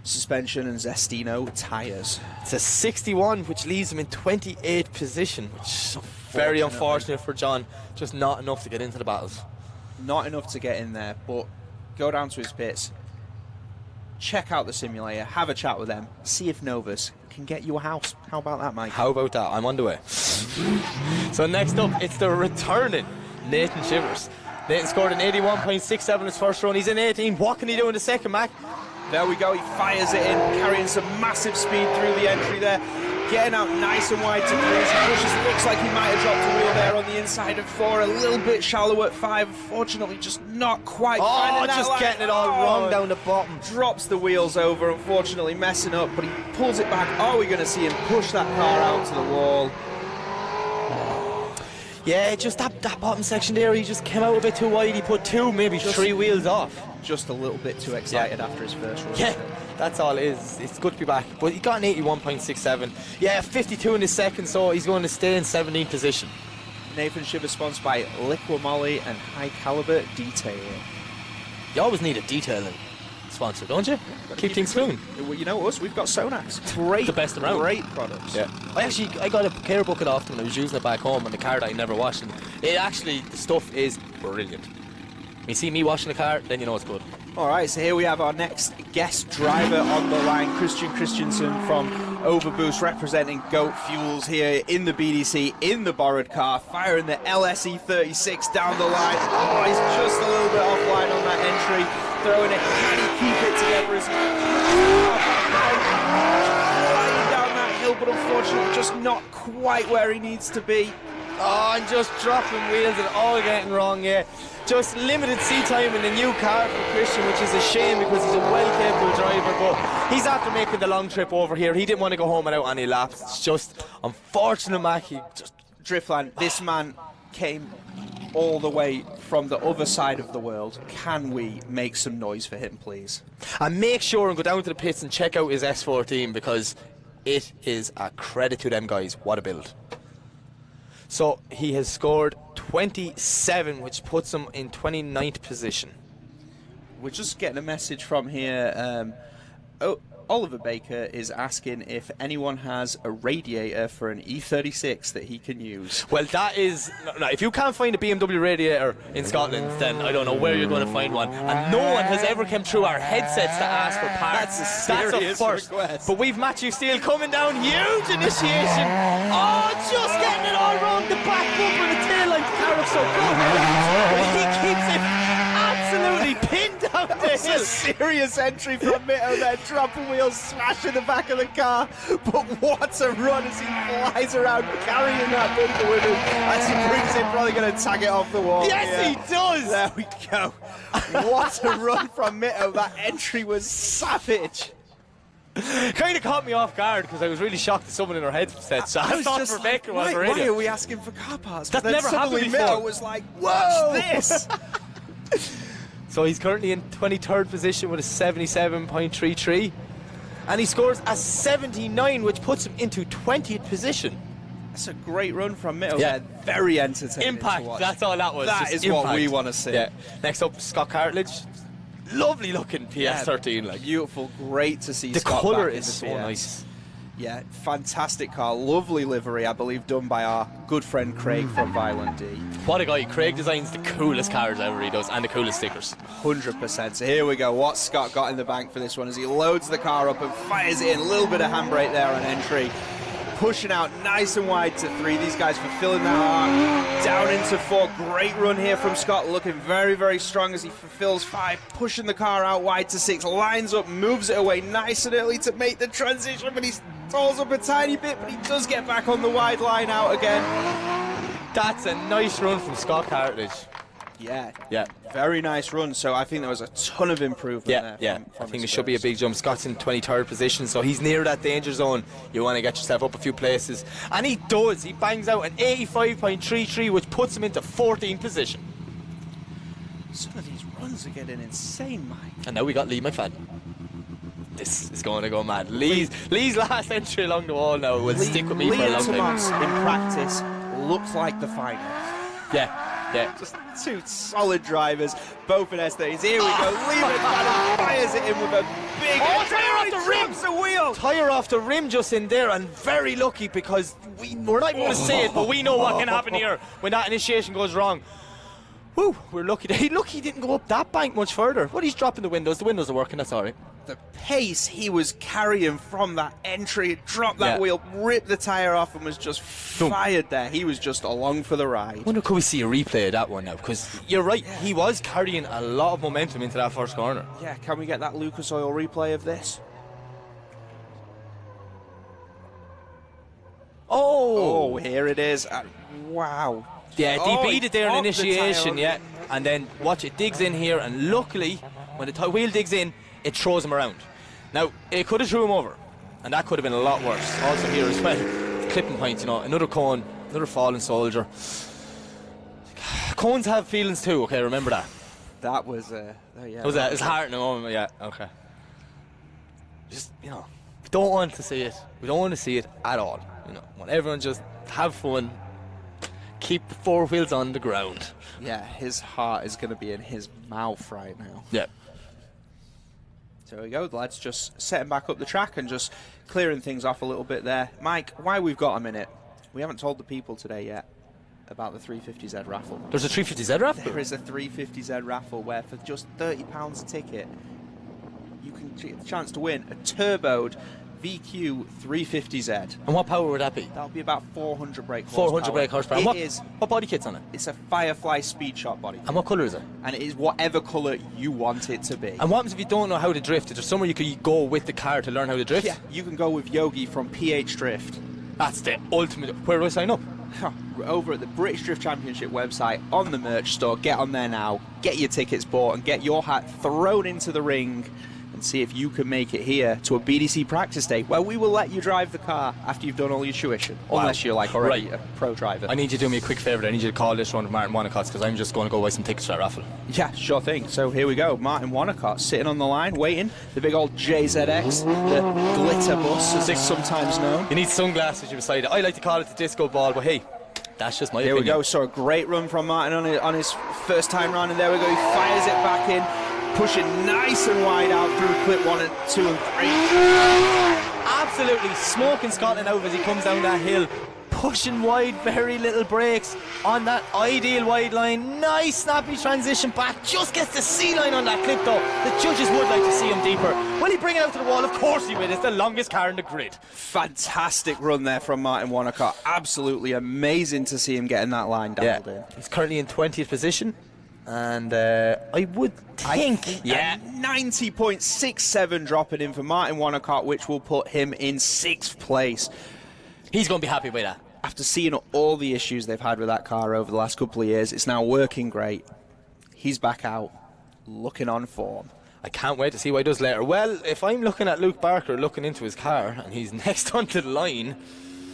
Suspension and Zestino tyres. It's a 61, which leaves him in 28th position, which is very unfortunate for John. Just not enough to get into the battles. Not enough to get in there, but go down to his pits, check out the simulator, have a chat with them, see if Novus can get you a house. How about that, Mike? How about that? I'm on the way. So next up, it's the returning Nathan Shivers. Nathan scored an 81.67 in his first run. He's in 18. What can he do in the second, Mac? There we go, he fires it in, carrying some massive speed through the entry there, getting out nice and wide to 3. He pushes, looks like he might have dropped a wheel there on the inside of 4, a little bit shallow at 5, unfortunately just not quite finding that just line. getting it all wrong down the bottom. Drops the wheels over, unfortunately messing up, but he pulls it back. Are we going to see him push that car out to the wall? Yeah, just that bottom section there, he just came out a bit too wide. He put 2, maybe 3 wheels off. Just a little bit too excited after his first run. Yeah, that's all it is. It's good to be back. But he got an 81.67. Yeah, 52 in his second, so he's going to stay in 17th position. Nathan Shiver sponsored by Liqua Moly and High Caliber Detailing. You always need a detailing sponsor, don't you? Keep things moving. Well, you know us, we've got Sonax. Great, the best around. Great products. Yeah. I got a care bucket off them and I was using it back home on the car that I never washed. And it actually, the stuff is brilliant. You see me washing the car, then you know it's good. Alright, so here we have our next guest driver on the line, Christian Christensen from Overboost, representing Goat Fuels here in the BDC, in the borrowed car, firing the LSE 36 down the line. Oh, he's just a little bit offline on that entry, throwing it. Can he keep it together as he flying down that hill, but unfortunately just not quite where he needs to be. Oh, and just dropping wheels and all getting wrong, yeah. Just limited seat time in the new car for Christian, which is a shame because he's a well-capable driver, but he's after making the long trip over here. He didn't want to go home without any laps. It's just unfortunate, Mac. He just... Drifltand, this man came all the way from the other side of the world. Can we make some noise for him, please? And make sure and go down to the pits and check out his S14, because it is a credit to them guys. What a build. So he has scored 27, which puts him in 29th position. We're just getting a message from here. Oliver Baker is asking if anyone has a radiator for an E36 that he can use. Well, that is... No, if you can't find a BMW radiator in Scotland, then I don't know where you're going to find one. And no one has ever come through our headsets to ask for parts. That's a serious request. But we've Matthew Steele coming down. Huge initiation. Oh, just getting it all wrong. The back bumper and the tail light carry so good. He keeps it absolutely pinned down the hill. A serious entry from Mito there, dropping wheels, smashing the back of the car. But what a run as he flies around carrying that bumper with him. As he brings it, probably going to tag it off the wall. Yes, he does. There we go. What a run from Mito. That entry was savage. Kind of caught me off guard because I was really shocked that someone in our headset. So I thought for Baker was why already. Why are we asking for car parts? That's never happened before. Mito was like, whoa, this. So he's currently in 23rd position with a 77.33, and he scores a 79, which puts him into 20th position. That's a great run from Mito. Yeah, very entertaining. Impact. To watch. That's all that was. That is impact. what we want to see. Yeah. Next up, Scott Cartledge. Lovely looking PS13. Like beautiful, great to see. The Scott colour back in is the so PS. nice. Yeah, fantastic car, lovely livery, I believe, done by our good friend Craig from Violent D. What a guy. Craig designs the coolest cars ever, he does, and the coolest stickers. 100%. So here we go. What's Scott got in the bank for this one as he loads the car up and fires it in. A little bit of handbrake there on entry. Pushing out nice and wide to 3. These guys fulfilling that arc. Down into 4. Great run here from Scott. Looking very, very strong as he fulfills 5. Pushing the car out wide to 6. Lines up, moves it away nice and early to make the transition. But he stalls up a tiny bit, but he does get back on the wide line out again. That's a nice run from Scott Cartledge. Yeah. Very nice run. So I think there was a ton of improvement there. I think it should be a big jump. Scott's in 23rd position, so he's near that danger zone. You want to get yourself up a few places. And he does. He bangs out an 85.33, which puts him into 14th position. Some of these runs are getting insane, Mike. And now we got Lee McFadden. This is going to go mad. Lee's last entry along the wall now will stick with me for a long time. Tomas in practice looks like the final. Yeah. Just two solid drivers, both in S30s. Here we go. Lee McFadden fires it in with a big... tire off the rim! The wheel! Tire off the rim just in there, and very lucky because we're not even going to say it, but we know what can happen here when that initiation goes wrong. Woo, we're lucky. He didn't go up that bank much further. But he's dropping the windows. The windows are working, that's all right. The pace he was carrying from that entry, dropped that wheel, ripped the tyre off and was just fired there. He was just along for the ride. I wonder could we see a replay of that one now, because you're right, he was carrying a lot of momentum into that first corner. Yeah, can we get that Lucas Oil replay of this? Oh, here it is. Wow. Yeah, they beat it there in off initiation, the tyre. and then watch it digs in here, and luckily when the wheel digs in, it throws him around. Now, it could have threw him over, and that could have been a lot worse. Also here as well, clipping points, another cone, another fallen soldier. Cones have feelings too, okay, remember that. That was, It's hard in the moment, yeah, okay. Just, we don't want to see it. We don't want to see it at all. Want everyone just have fun, keep the 4 wheels on the ground. Yeah, his heart is going to be in his mouth right now. Yeah. So there we go, lads, just setting back up the track and just clearing things off a little bit there. Mike, why we've got a minute, we haven't told the people today yet about the 350Z raffle. There's a 350Z raffle? There is a 350Z raffle where for just £30 a ticket, you can get the chance to win a turboed VQ 350Z. And what power would that be? That'll be about 400 brake horsepower. 400 brake horsepower. What body kit's on it? It's a Firefly Speed Shot body. And what colour is it? And it is whatever colour you want it to be. And what happens if you don't know how to drift? Is there somewhere you could go with the car to learn how to drift? Yeah, you can go with Yogi from PH Drift. That's the ultimate. Where do I sign up? Over at the British Drift Championship website on the merch store. Get on there now, get your tickets bought and get your hat thrown into the ring and and see if you can make it here to a BDC practice day where we will let you drive the car after you've done all your tuition. Wow. Unless you're like already a pro driver. I need you to do me a quick favour. I need you to call this run of Martin Wonacott's because I'm just going to go buy some tickets for that raffle. Yeah, sure thing. So here we go. Martin Wonacott sitting on the line, waiting. The big old JZX, the glitter bus, as it's sometimes known. You need sunglasses beside it. I like to call it the disco ball, but hey, that's just my opinion. Here we go. So a great run from Martin on his first time round, and there we go. He fires it back in, pushing nice and wide out through clip 1 and 2 and 3. Absolutely smoking Scotland out as he comes down that hill. Pushing wide, very little brakes on that ideal wide line. Nice snappy transition back. Just gets the C line on that clip though. The judges would like to see him deeper. Will he bring it out to the wall? Of course he will. It's the longest car in the grid. Fantastic run there from Martin Wonacott. Absolutely amazing to see him getting that line dialed in. He's currently in 20th position. And I would think 90.67 dropping in for Martin Wonacott, which will put him in 6th place. He's going to be happy with that. After seeing all the issues they've had with that car over the last couple of years, it's now working great. He's back out, looking on form. I can't wait to see what he does later. Well, if I'm looking at Luke Barker looking into his car and he's next onto the line,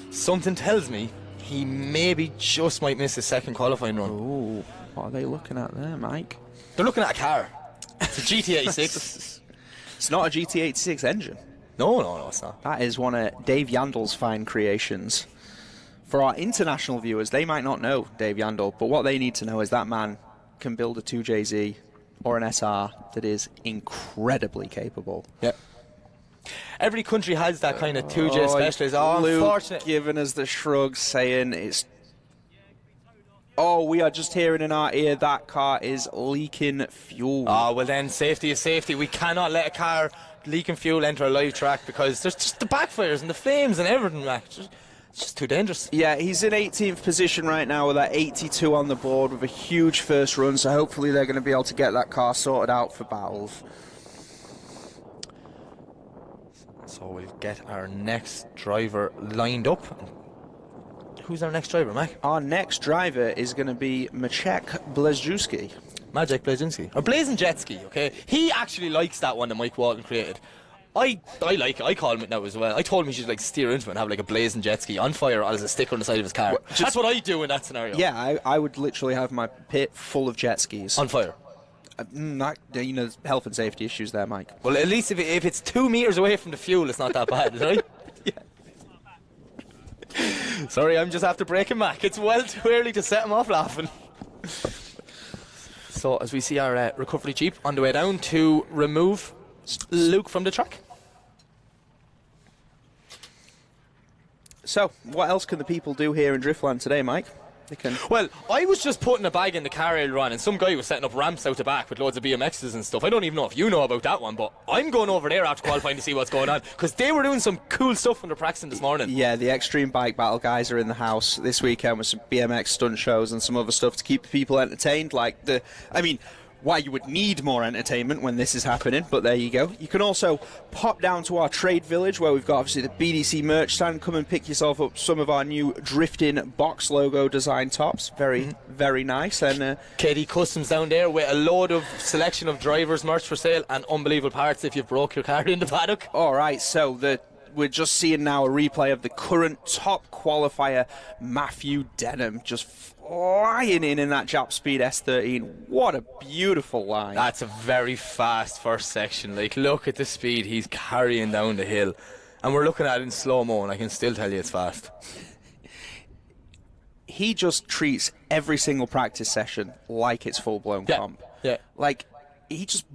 something tells me he maybe just might miss his second qualifying run. Ooh, what are they looking at there, Mike? They're looking at a car. It's a GT86. It's not a GT86 engine. No, it's not. That is one of Dave Yandel's fine creations. For our international viewers, they might not know Dave Yandel, but what they need to know is that man can build a 2JZ or an SR that is incredibly capable. Yep. Every country has that kind of 2J specialist. Unfortunate. Giving us the shrug, saying it's... Oh, we are just hearing in our ear that car is leaking fuel. Oh, well then, safety is safety. We cannot let a car leaking fuel enter a live track because there's just the backfires and the flames and everything, Mac. It's just too dangerous. Yeah, he's in 18th position right now with that 82 on the board with a huge first run, so hopefully they're going to be able to get that car sorted out for battles. So we'll get our next driver lined up. Who's our next driver, Mac? Our next driver is going to be Maciek Blazewski. Maciek Blazewski. Or Blazing Jetski, okay? He actually likes that one that Mike Walton created. I like it. I call him it now as well. I told him he should like steer into it and have like a blazing jet ski on fire as a sticker on the side of his car. That's what I do in that scenario. Yeah, I would literally have my pit full of jet skis. On fire. You know, health and safety issues there, Mike. Well, at least if it's 2 meters away from the fuel, it's not that bad, right? Yeah. Sorry, I'm just after breaking Mac. It's well too early to set him off laughing. So, as we see our recovery jeep on the way down to remove Luke from the track. So, what else can the people do here in Drifltand today, Mike? Well, I was just putting a bag in the car earlier on, and some guy was setting up ramps out the back with loads of BMXs and stuff. I don't even know if you know about that one, but I'm going over there after qualifying to see what's going on, because they were doing some cool stuff when they're practicing this morning. Yeah, the Extreme Bike Battle guys are in the house this weekend with some BMX stunt shows and some other stuff to keep the people entertained. Why you would need more entertainment when this is happening, but there you go. You can also pop down to our trade village where we've got obviously the BDC merch stand. Come and pick yourself up some of our new Drifting box logo design tops. Very, very nice. And KD Customs down there with a load of selection of drivers merch for sale and unbelievable parts if you've broke your car in the paddock. All right, so we're just seeing now a replay of the current top qualifier, Matthew Denham, just flying in that Jap Speed S13. What a beautiful line. That's a very fast first section. Like, look at the speed he's carrying down the hill. And we're looking at it in slow-mo, and I can still tell you it's fast. He just treats every single practice session like it's full-blown comp. Yeah. Like, he just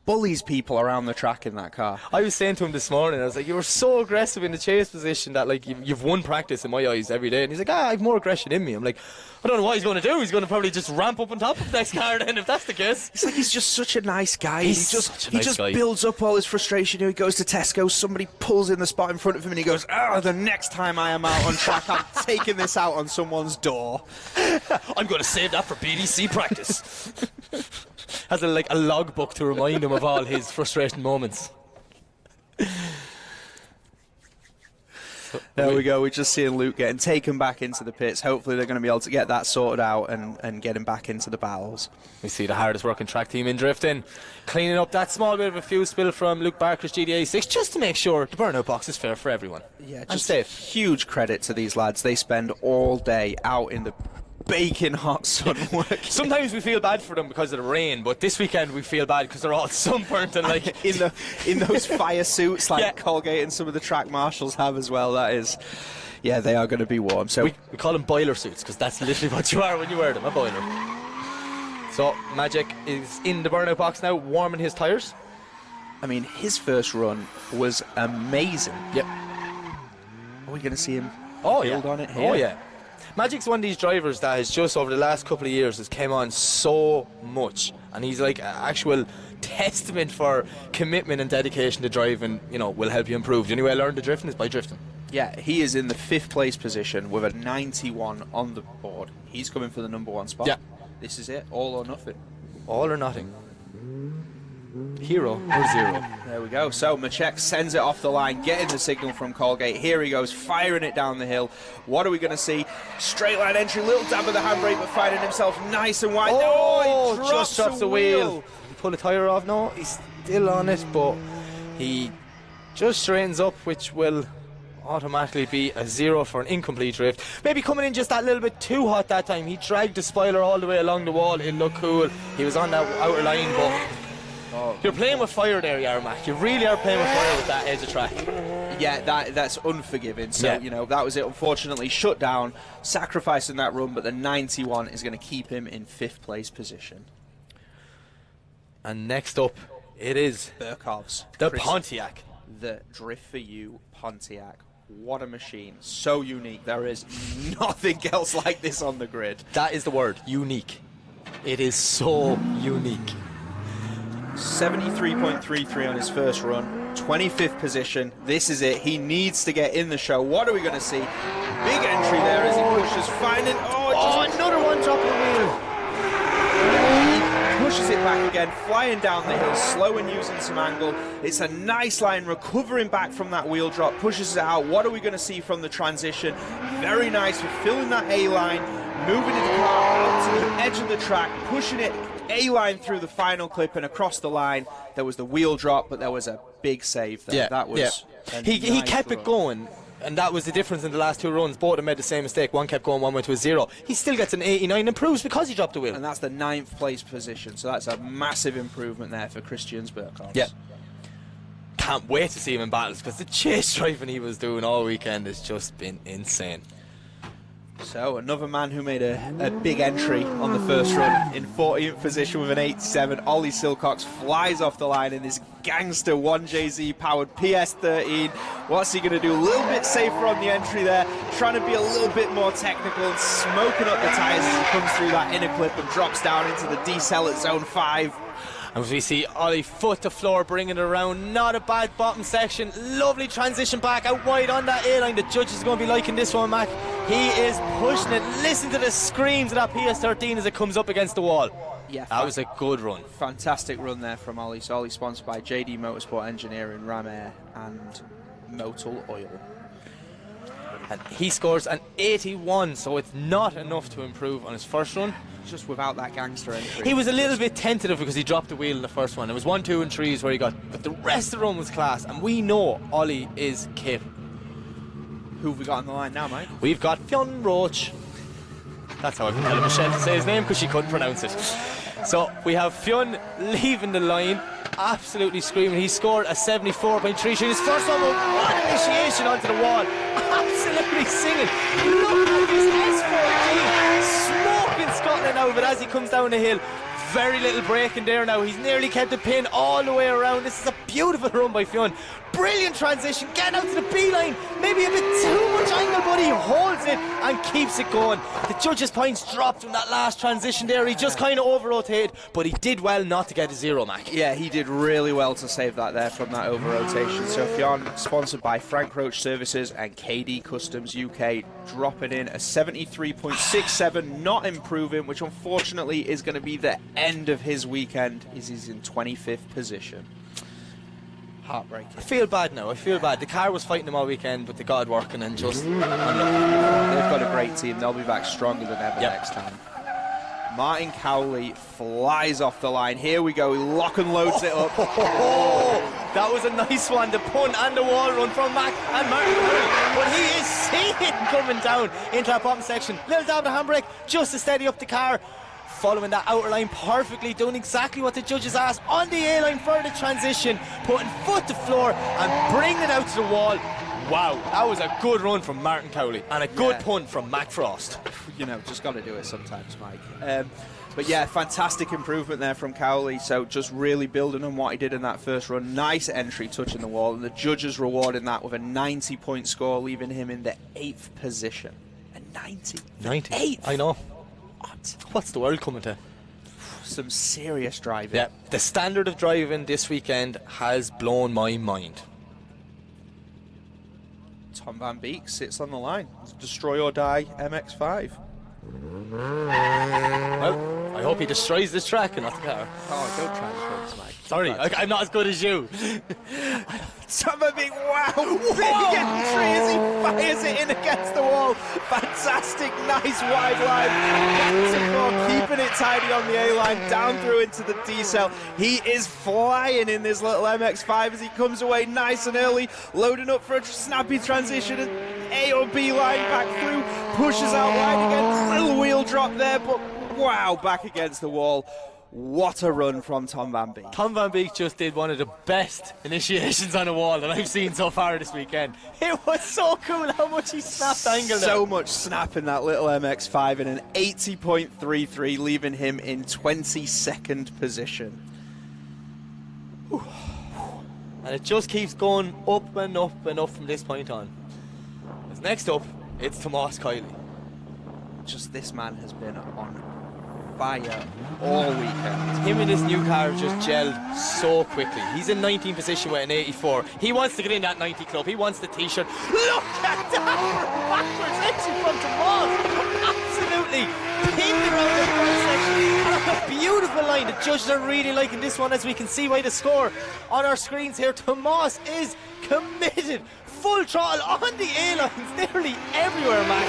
bullies people around the track in that car. I was saying to him this morning, I was like, you were so aggressive in the chase position that like you've won practice in my eyes every day. And he's like, I have more aggression in me. I'm like, I don't know what he's going to do. He's going to probably just ramp up on top of the next car then, if that's the case. It's like he's just such a nice guy. He's such a nice guy. Builds up all his frustration. He goes to Tesco, somebody pulls in the spot in front of him and he goes, the next time I am out on track, I'm taking this out on someone's door. I'm going to save that for BDC practice. Has a logbook to remind him of all his frustration moments. There we go. We're just seeing Luke getting taken back into the pits. Hopefully they're going to be able to get that sorted out and get him back into the battles. We see the hardest working track team in Drifting cleaning up that small bit of a fuel spill from Luke Barker's GDA 6 just to make sure the burnout box is fair for everyone. Yeah, just safe. Huge credit to these lads. They spend all day out in the baking hot sun working. Sometimes we feel bad for them because of the rain, but this weekend we feel bad because they're all sunburnt and like in those fire suits like yeah. Colgate and some of the track marshals have as well. That is, yeah, they are going to be warm. So we call them boiler suits because that's literally what you are when you wear them, a boiler. So Magic is in the burnout box now, warming his tyres. I mean, his first run was amazing. Yep. Are we going to see him build on it here? Oh yeah. Magic's one of these drivers that has just over the last couple of years has came on so much, and he's like an actual testament for commitment and dedication to driving. You know, will help you improve. The only way I learned to drifting is by drifting. Yeah, he is in the 5th place position with a 91 on the board. He's coming for the number 1 spot. Yeah. This is it, all or nothing. All or nothing. Hero or zero. There we go. So Machek sends it off the line, getting the signal from Colgate. Here he goes, firing it down the hill. What are we going to see? Straight line entry, little dab of the handbrake, but finding himself nice and wide. Oh, he just drops the wheel. He pull the tyre off. No, he's still on it, but he just straightens up, which will automatically be a 0 for an incomplete drift. Maybe coming in just that little bit too hot that time. He dragged the spoiler all the way along the wall. It looked cool. He was on that outer line, but you're playing with fire there, Yarmac. You really are playing with fire with that edge of track. Yeah, that's unforgiving. So, yeah. you know, that was it. Unfortunately, shut down, sacrificing that run, but the 91 is going to keep him in 5th place position. And next up, it is Burkhov's. the Pontiac. The Drift for You Pontiac. What a machine. So unique. There is nothing else like this on the grid. That is the word, unique. It is so unique. 73.33 on his first run, 25th position. This is it. He needs to get in the show. What are we going to see? Big entry there as he pushes, finding. Another one dropping the wheel. He pushes it back again, flying down the hill, slow and using some angle. It's a nice line, recovering back from that wheel drop, pushes it out. What are we going to see from the transition? Very nice for filling that A line, moving his car out to the edge of the track, pushing it A-line through the final clip and across the line. There was the wheel drop, but there was a big save there. Yeah, that was he kept it going, and that was the difference in the last 2 runs. Both of them made the same mistake. One kept going, one went to a 0. He still gets an 89, improves because he dropped the wheel. And that's the 9th place position, so that's a massive improvement there for Christian Burkhovs. Yeah. Can't wait to see him in battles, because the chase driving he was doing all weekend has just been insane. So another man who made a big entry on the first run in 14th position with an 87. Ollie Silcox flies off the line in this gangster 1JZ powered PS13. What's he going to do? A little bit safer on the entry there, trying to be a little bit more technical and smoking up the tyres as he comes through that inner clip and drops down into the decel at zone 5. And we see Ollie foot to floor, bringing it around. Not a bad bottom section. Lovely transition back out wide on that A-line. The judges are going to be liking this one, Mac. He is pushing it. Listen to the screams of that PS13 as it comes up against the wall. Yeah, that was a good run. Fantastic run there from Ollie. So Ollie sponsored by JD Motorsport Engineering, Ram Air and Motul Oil. And he scores an 81, so it's not enough to improve on his first run. Just without that gangster entry. He was a little bit tentative because he dropped the wheel in the first one. It was 1, 2 and 3s where he got, but the rest of the run was class, and we know Ollie is capable. Who have we got on the line now, Mike? We've got Fionn Roach. That's how I can tell Michelle to say his name, because she couldn't pronounce it. So we have Fionn leaving the line, absolutely screaming. He scored a 74.33. His first one with one initiation onto the wall. Absolutely singing. Look at this S14 smoking Scotland now, but as he comes down the hill, very little braking there now. He's nearly kept the pin all the way around. This is a beautiful run by Fionn. Brilliant transition, getting out to the B line. Maybe a bit too much angle, but he holds it and keeps it going. The judges' points dropped from that last transition there. He just kind of over-rotated, but he did well not to get a 0, Mac. Yeah, he did really well to save that there from that over-rotation. So Fionn, sponsored by Frank Roach Services and KD Customs UK, dropping in a 73.67, not improving, which unfortunately is going to be the end of his weekend, as he's in 25th position. Heartbreaking. I feel bad now. I feel bad. The car was fighting them all weekend, but they got it working and just unlucky. They've got a great team. They'll be back stronger than ever Yep. next time. Martin Cowley flies off the line. Here we go. He lock and loads it up. That was a nice one. The punt and the wall run from Mac and Martin Cowley. But he is seen coming down into that bottom section. Little dab of the handbrake just to steady up the car. Following that outer line perfectly, doing exactly what the judges asked on the A-line for the transition, putting foot to floor and bringing it out to the wall. Wow, that was a good run from Martin Cowley and a good punt from Mac Frost. You know, just got to do it sometimes, Mike. But yeah, fantastic improvement there from Cowley. So just really building on what he did in that first run. Nice entry, touching the wall, and the judges rewarding that with a 90-point score, leaving him in the 8th position. A 90. 90. 8th. I know. What? What's the world coming to? Some serious driving. Yeah, the standard of driving this weekend has blown my mind. Tom Van Beek sits on the line. Destroy or die MX-5. Well, I hope he destroys this track and not the car. Oh, don't try and punch, Mike. Sorry, I'm not as good as you. Tom Van Beek, wow! Big entry as he fires it in against the wall. Fantastic, nice wide line. Back to four, keeping it tidy on the A-line, down through into the D-cell. He is flying in this little MX-5 as he comes away nice and early, loading up for a snappy transition. And A or B line back through, pushes out wide again. Little wheel drop there, but wow, back against the wall. What a run from Tom Van Beek. Tom Van Beek just did one of the best initiations on a wall that I've seen so far this weekend. It was so cool how much he snapped angle there. So much snap in that little MX-5 in an 80.33, leaving him in 22nd position. And it just keeps going up and up and up from this point on. As next up, it's Tomas Kiley. Just this man has been on fire all weekend. Him and his new car have just gelled so quickly. He's in 19th position with an 84. He wants to get in that 90 club. He wants the t-shirt. Look at that! Backwards entry from Tomas. Absolutely pinned around the front section. A beautiful line. The judges are really liking this one, as we can see by the score on our screens here. Tomas is committed. Full throttle on the A-lines, nearly everywhere, Mac.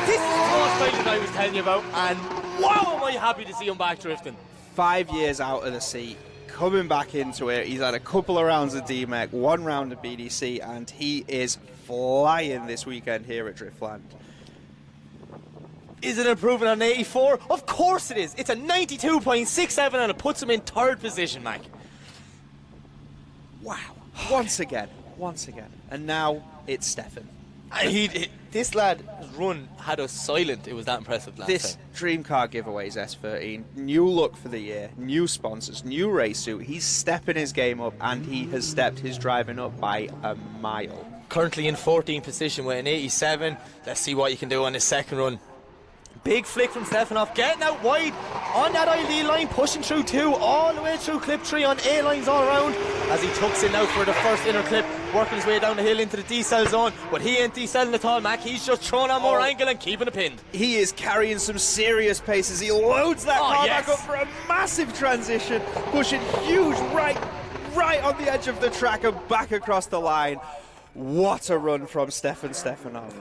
This is the Tomas Kiley that I was telling you about, and wow, am I happy to see him back drifting. 5 years out of the seat, coming back into it. He's had a couple of rounds of DMEC, 1 round of BDC, and he is flying this weekend here at Drifltand. Is it improving on 84? Of course it is. It's a 92.67 and it puts him in 3rd position, Mac. Wow. Once again. And now it's Stefan. This lad's run had us silent. It was that impressive last This time. Dream Car Giveaways S13, new look for the year, new sponsors, new race suit. He's stepping his game up, and he has stepped his driving up by a mile. Currently in 14th position with an 87. Let's see what you can do on his second run. Big flick from Stefanov, getting out wide on that ID line, pushing through 2, all the way through clip 3 on A lines all around, as he tucks in now for the first inner clip, working his way down the hill into the D-cell zone. But he ain't D-celling at all, Mac. He's just throwing on more angle and keeping it pinned. He is carrying some serious pace as he loads that car back up for a massive transition, pushing huge right on the edge of the track and back across the line. What a run from Stefan Stefanov.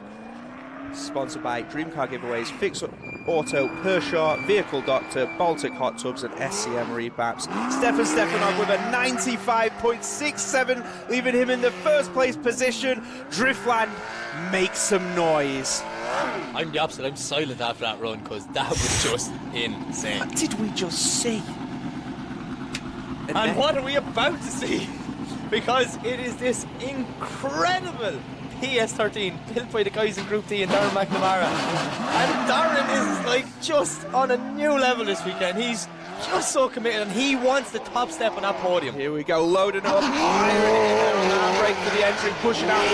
Sponsored by Dream Car Giveaways, Fix Auto, Pershaw, Vehicle Doctor, Baltic Hot Tubs and SCM Rebaps. Stefan Stefanov with a 95.67, leaving him in the 1st place position. Drifltand makes some noise. I'm the opposite. I'm silent after that run because that was just insane. What did we just see? And what are we about to see? Because it is this incredible PS13 built by the guys in Group D and Darren McNamara. And Darren is like just on a new level this weekend. He's just so committed and he wants the top step on that podium. Here we go, loading up, firing it in there on the handbrake for the entry, pushing out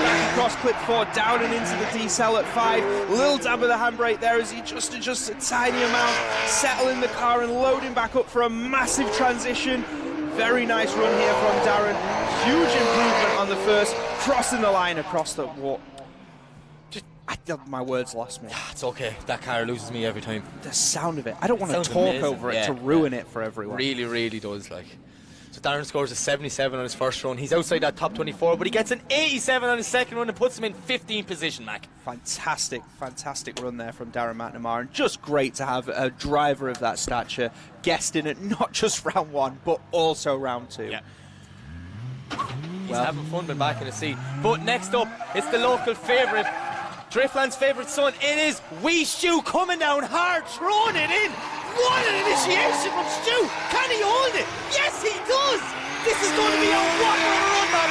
back across clip 4, down and into the D-cell at 5. Little dab of the handbrake there as he just adjusts a tiny amount, settling the car and loading back up for a massive transition. Very nice run here from Darren. Huge improvement on the first, crossing the line across the wall. My words lost me. It's okay. That car loses me every time. The sound of it. I don't want to Sounds talk amazing. over it to ruin it for everyone. Really, really does. Like, so Darren scores a 77 on his first run. He's outside that top 24, but he gets an 87 on his second run and puts him in 15th position, Mac. Fantastic run there from Darren McNamara, and just great to have a driver of that stature guesting at not just round 1, but also round 2. Yeah. He's having fun being back in the seat. But next up, it's the local favourite, Driftland's favourite son. It is Wee Stu coming down hard, throwing it in. What an initiation from Stu! Can he hold it? Yes, he does! This is going to be a whopper of a run, man.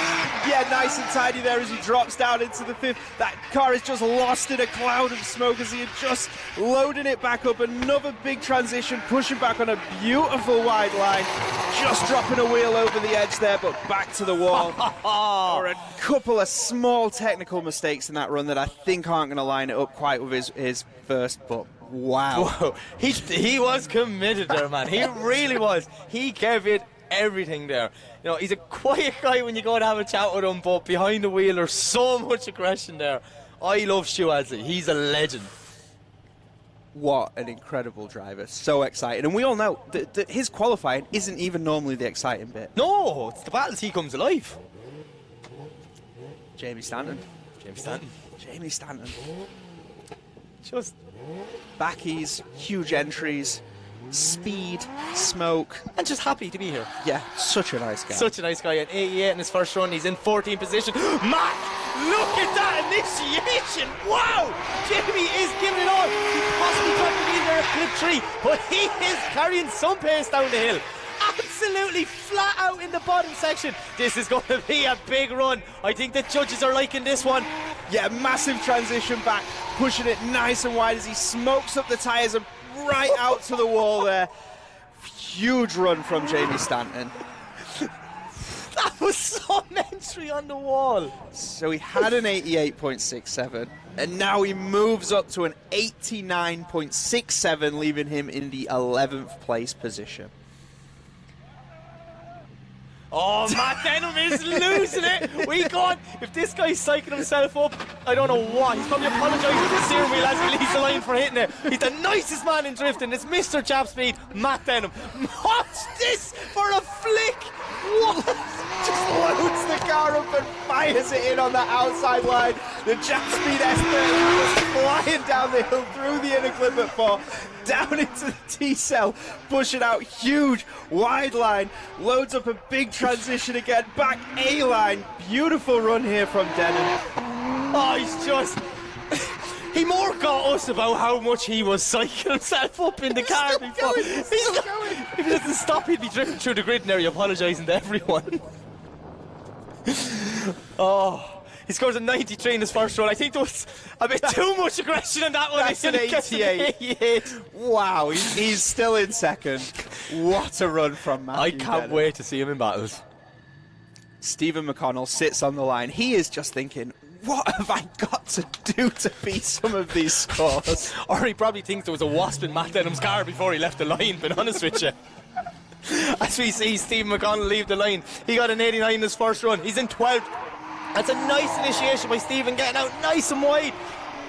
Yeah, nice and tidy there as he drops down into the 5th. That car is just lost in a cloud of smoke as he had just loading it back up. Another big transition, pushing back on a beautiful wide line. Just dropping a wheel over the edge there, but back to the wall. Or a couple of small technical mistakes in that run that I think aren't going to line it up quite with his first, but wow. Whoa. He was committed there, man. He really was. He gave it everything there. You know, he's a quiet guy when you go and have a chat with him, but behind the wheel there's so much aggression there. I love Stu Adsley. He's a legend. What an incredible driver. So excited. And we all know that his qualifying isn't even normally the exciting bit. No, it's the battles he comes alive. Jamie Stanton. Just backies, huge entries, speed, smoke, and just happy to be here. Yeah, such a nice guy. Such a nice guy. At 88 in his first run, he's in 14th position. Matt, look at that initiation! Wow! Jamie is giving it all. He possibly tried to be in there at clip 3, but he is carrying some pace down the hill. Absolutely flat out in the bottom section. This is going to be a big run. I think the judges are liking this one. Yeah, massive transition back, pushing it nice and wide as he smokes up the tyres and right out to the wall there. Huge run from Jamie Stanton. That was some entry on the wall. So he had an 88.67, and now he moves up to an 89.67, leaving him in the 11th place position. Oh, Matt Denham is losing it. If this guy's psyching himself up, I don't know what. He's probably apologising to the steering wheel as he leaves the line for hitting it. He's the nicest man in drifting. It's Mr. Jap Speed, Matt Denham. Watch this for a flick. What? Just loads the car up and fires it in on the outside line. The Jap Speed S30 was flying down the hill through the inner clip at 4, down into the T-cell, pushing out huge wide line, loads up a big transition again, back A-line. Beautiful run here from Denham. Oh, he's just... He more got us about how much he was psyching himself up in the car before. He's still going. If he doesn't stop, he'd be drifting through the grid now, apologising to everyone. Oh, he scores a 93 in his first run. I think there was a bit too much aggression in that one. That's an 88. Wow, he's still in second. What a run from Matthew I can't wait to see him in battles. Stephen McConnell sits on the line. He is just thinking, what have I got to do to beat some of these scores? Or he probably thinks there was a wasp in Matt Denham's car before he left the line, being honest with you. As we see Stephen McConnell leave the line, he got an 89 in his first run. He's in 12th. That's a nice initiation by Stephen, getting out nice and wide.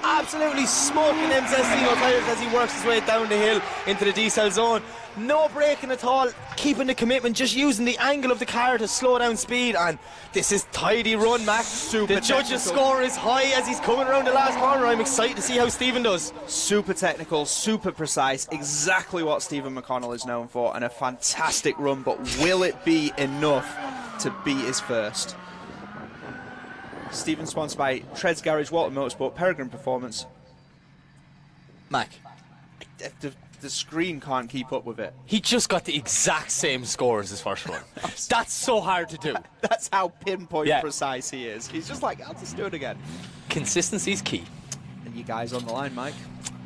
Absolutely smoking MZ single tyres as he works his way down the hill into the D-cell zone. No braking at all, keeping the commitment, just using the angle of the car to slow down speed. And this is tidy run, Mac. The judge's score is high as he's coming around the last corner. I'm excited to see how Stephen does. Super technical, super precise, exactly what Stephen McConnell is known for, and a fantastic run, but will it be enough to beat his first? Stephen, sponsored by Treads Garage, Walton Motorsport, Peregrine Performance. Mac, the screen can't keep up with it. He just got the exact same score as his first run. That's so hard to do. That's how pinpoint precise he is. He's just like, I'll just do it again. Consistency's key. And you guys on the line, Mike?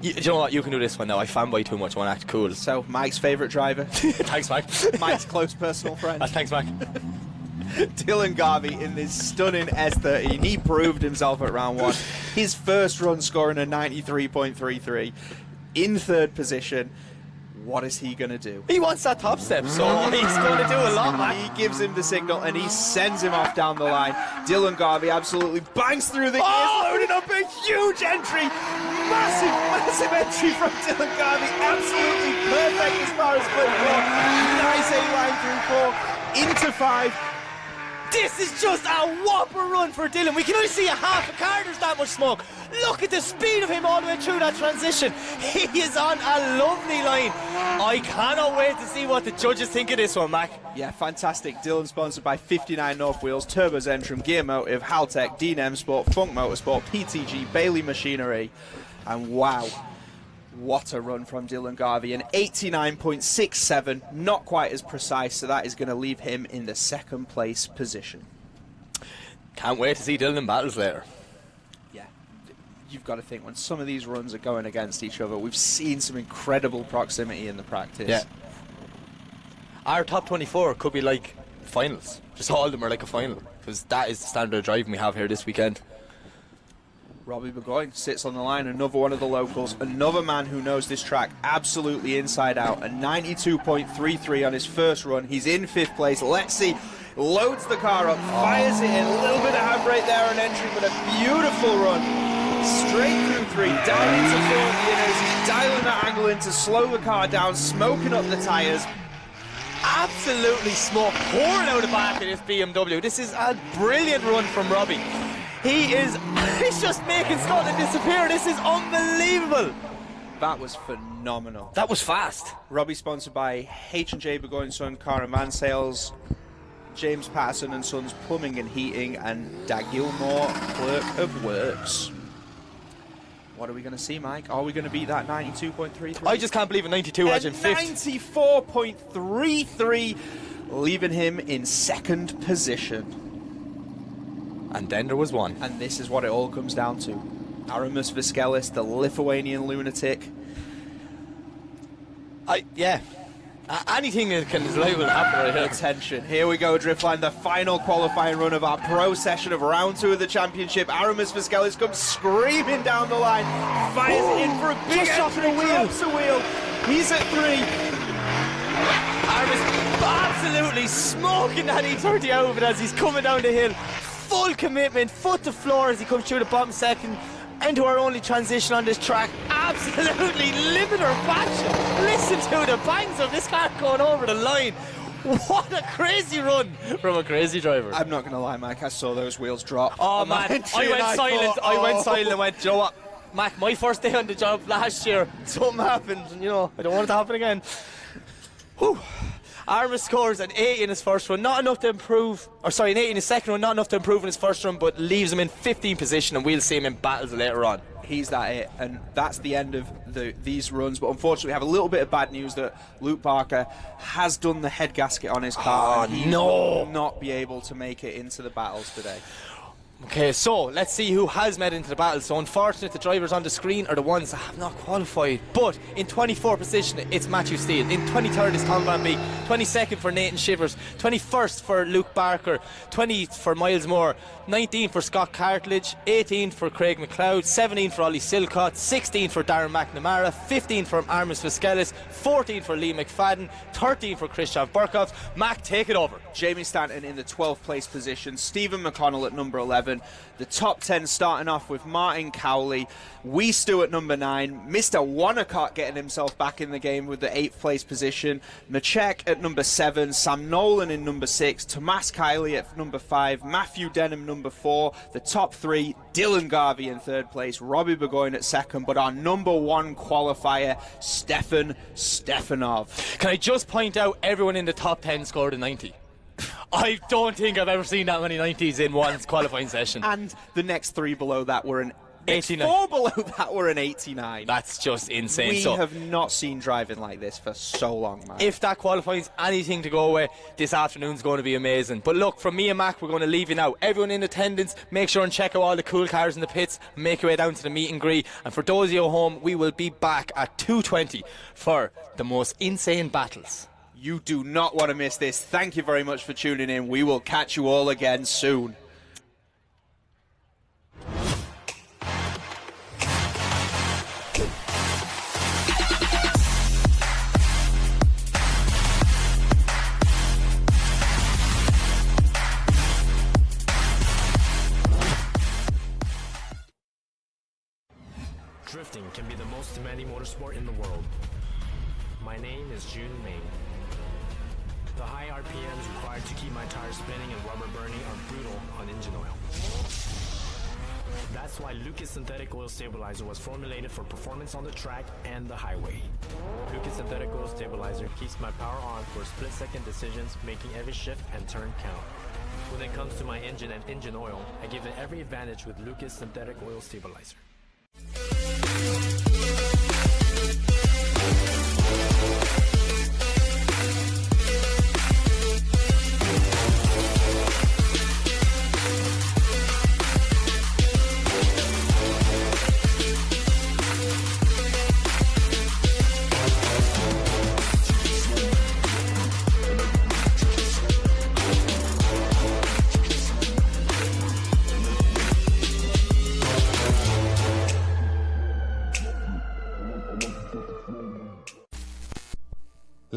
Do you know what? You can do this one now. I fanboy too much. I want to act cool. So, Mike's favourite driver. Thanks, Mike. Mike's close personal friend. Thanks, Mike. Dylan Garvey in this stunning S13. He proved himself at round 1. His first run scoring a 93.33. In third position. What is he going to do? He wants that top step, so he's going to do a lot, man. He gives him the signal and he sends him off down the line. Dylan Garvey absolutely bangs through the gears, loading up a huge entry. Massive entry from Dylan Garvey. Absolutely perfect as far as split 4. Nice A-line through 4. Into 5. This is just a whopper run for Dylan. We can only see a half a car, there's that much smoke. Look at the speed of him all the way through that transition. He is on a lovely line. I cannot wait to see what the judges think of this one, Mac. Yeah, fantastic. Dylan sponsored by 59 North Wheels, Turbo Zentrum, Gear Motive, Haltech, D&M Sport, Funk Motorsport, PTG, Bailey Machinery. And wow, what a run from Dylan Garvey. An 89.67, not quite as precise, so that is going to leave him in the second place position. Can't wait to see Dylan in battles later. Yeah, you've got to think, when some of these runs are going against each other, we've seen some incredible proximity in the practice. Yeah. Our top 24 could be like finals. Just all of them are like a final, because that is the standard of driving we have here this weekend. Robbie Burgoyne sits on the line, another one of the locals, another man who knows this track absolutely inside out. A 92.33 on his first run. He's in 5th place. Let's see. Loads the car up, fires it in. A little bit of handbrake there on entry, but a beautiful run. Straight through 3, down into 4th inners. He's dialing that angle in to slow the car down, smoking up the tyres. Absolutely smoke pouring out the back of this BMW. This is a brilliant run from Robbie. He's just making Scotland disappear. This is unbelievable. That was phenomenal. That was fast. Robbie sponsored by H&J Burgoyne Son Car and Van Sales, James Patterson and Sons Plumbing and Heating, and Dag Gilmore, Clerk of Works. What are we going to see, Mike? Are we going to beat that 92.33? I just can't believe a 92 edge in 5th. 94.33, leaving him in 2nd position. And then there was one. And this is what it all comes down to. Aramis Viskelis, the Lithuanian lunatic. Anything is liable to happen right here. Attention, here we go, Drifltand, the final qualifying run of our pro session of round 2 of the championship. Aramis Viskelis comes screaming down the line, fires it in for a big entry, drops a wheel. He's at 3. Aramis absolutely smoking that E30 out of it as he's coming down the hill. Full commitment, foot to floor as he comes through the bottom second into our only transition on this track. Absolutely limiter fashion. Listen to the bangs of this car going over the line. What a crazy run from a crazy driver. I'm not going to lie, Mike, I saw those wheels drop. Oh man, I went silent and went, "Do you know what, Mac, my first day on the job last year, something happened, and I don't want it to happen again." Whew. Aramis scores an 8 in his first run, not enough to improve, an 8 in his second run, not enough to improve in his first run, but leaves him in 15th position, and we'll see him in battles later on. He's that it, and that's the end of these runs. But unfortunately, we have a little bit of bad news that Luke Barker has done the head gasket on his car, and he will not be able to make it into the battles today. Okay, so let's see who has made it into the battle. So unfortunate, the drivers on the screen are the ones that have not qualified. But in 24th position, it's Matthew Steele. In 23rd is Tom Van Beek. 22nd for Nathan Shivers. 21st for Luke Barker. 20th for Miles Moore. 19th for Scott Cartledge. 18th for Craig McLeod. 17th for Ollie Silcott. 16th for Darren McNamara. 15th for Aramis Viskelis. 14th for Lee McFadden. 13th for Christian Burkhoff. Mac, take it over. Jamie Stanton in the 12th place position. Stephen McConnell at number 11. The top 10 starting off with Martin Cowley, Wee Stu at number 9, Mr. Wanacott getting himself back in the game with the 8th place position, Machek at number 7, Sam Nolan in number 6, Tomas Kiley at number 5, Matthew Denham number 4, the top 3, Dylan Garvey in 3rd place, Robbie Burgoyne at 2nd, but our number 1 qualifier, Stefan Stefanov. Can I just point out, everyone in the top 10 scored a 90. I don't think I've ever seen that many 90s in one qualifying session. And the next 3 below that were an 89. 4 below that were an 89. That's just insane. We have not seen driving like this for so long, man. If that qualifies anything to go away, this afternoon's going to be amazing. But look, from me and Mac, we're going to leave you now. Everyone in attendance, make sure and check out all the cool cars in the pits, make your way down to the meet and greet. And for those of you at home, we will be back at 2:20 for the most insane battles. You do not want to miss this. Thank you very much for tuning in. We will catch you all again soon. most demanding motorsport in the world. My name is June Main. The high RPMs required to keep my tires spinning and rubber burning are brutal on engine oil. That's why Lucas Synthetic Oil Stabilizer was formulated for performance on the track and the highway. Lucas Synthetic Oil Stabilizer keeps my power on for split-second decisions, making every shift and turn count. When it comes to my engine and engine oil, I give it every advantage with Lucas Synthetic Oil Stabilizer.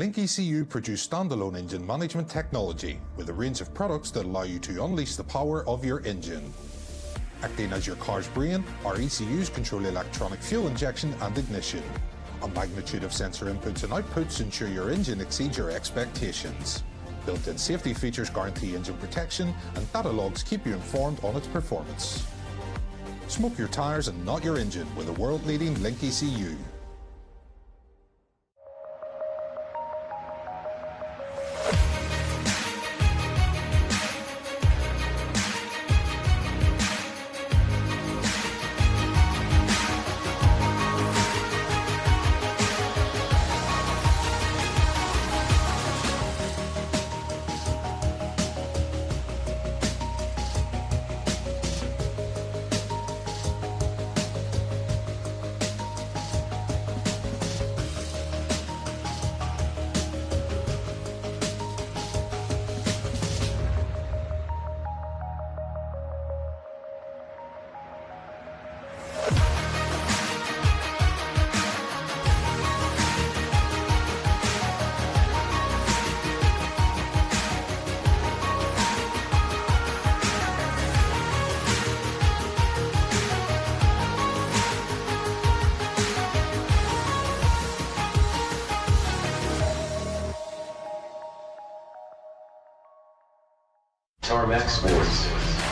Link ECU produce standalone engine management technology with a range of products that allow you to unleash the power of your engine. Acting as your car's brain, our ECUs control electronic fuel injection and ignition. A magnitude of sensor inputs and outputs ensure your engine exceeds your expectations. Built-in safety features guarantee engine protection, and data logs keep you informed on its performance. Smoke your tires and not your engine with a world-leading Link ECU. Tarmac Sports.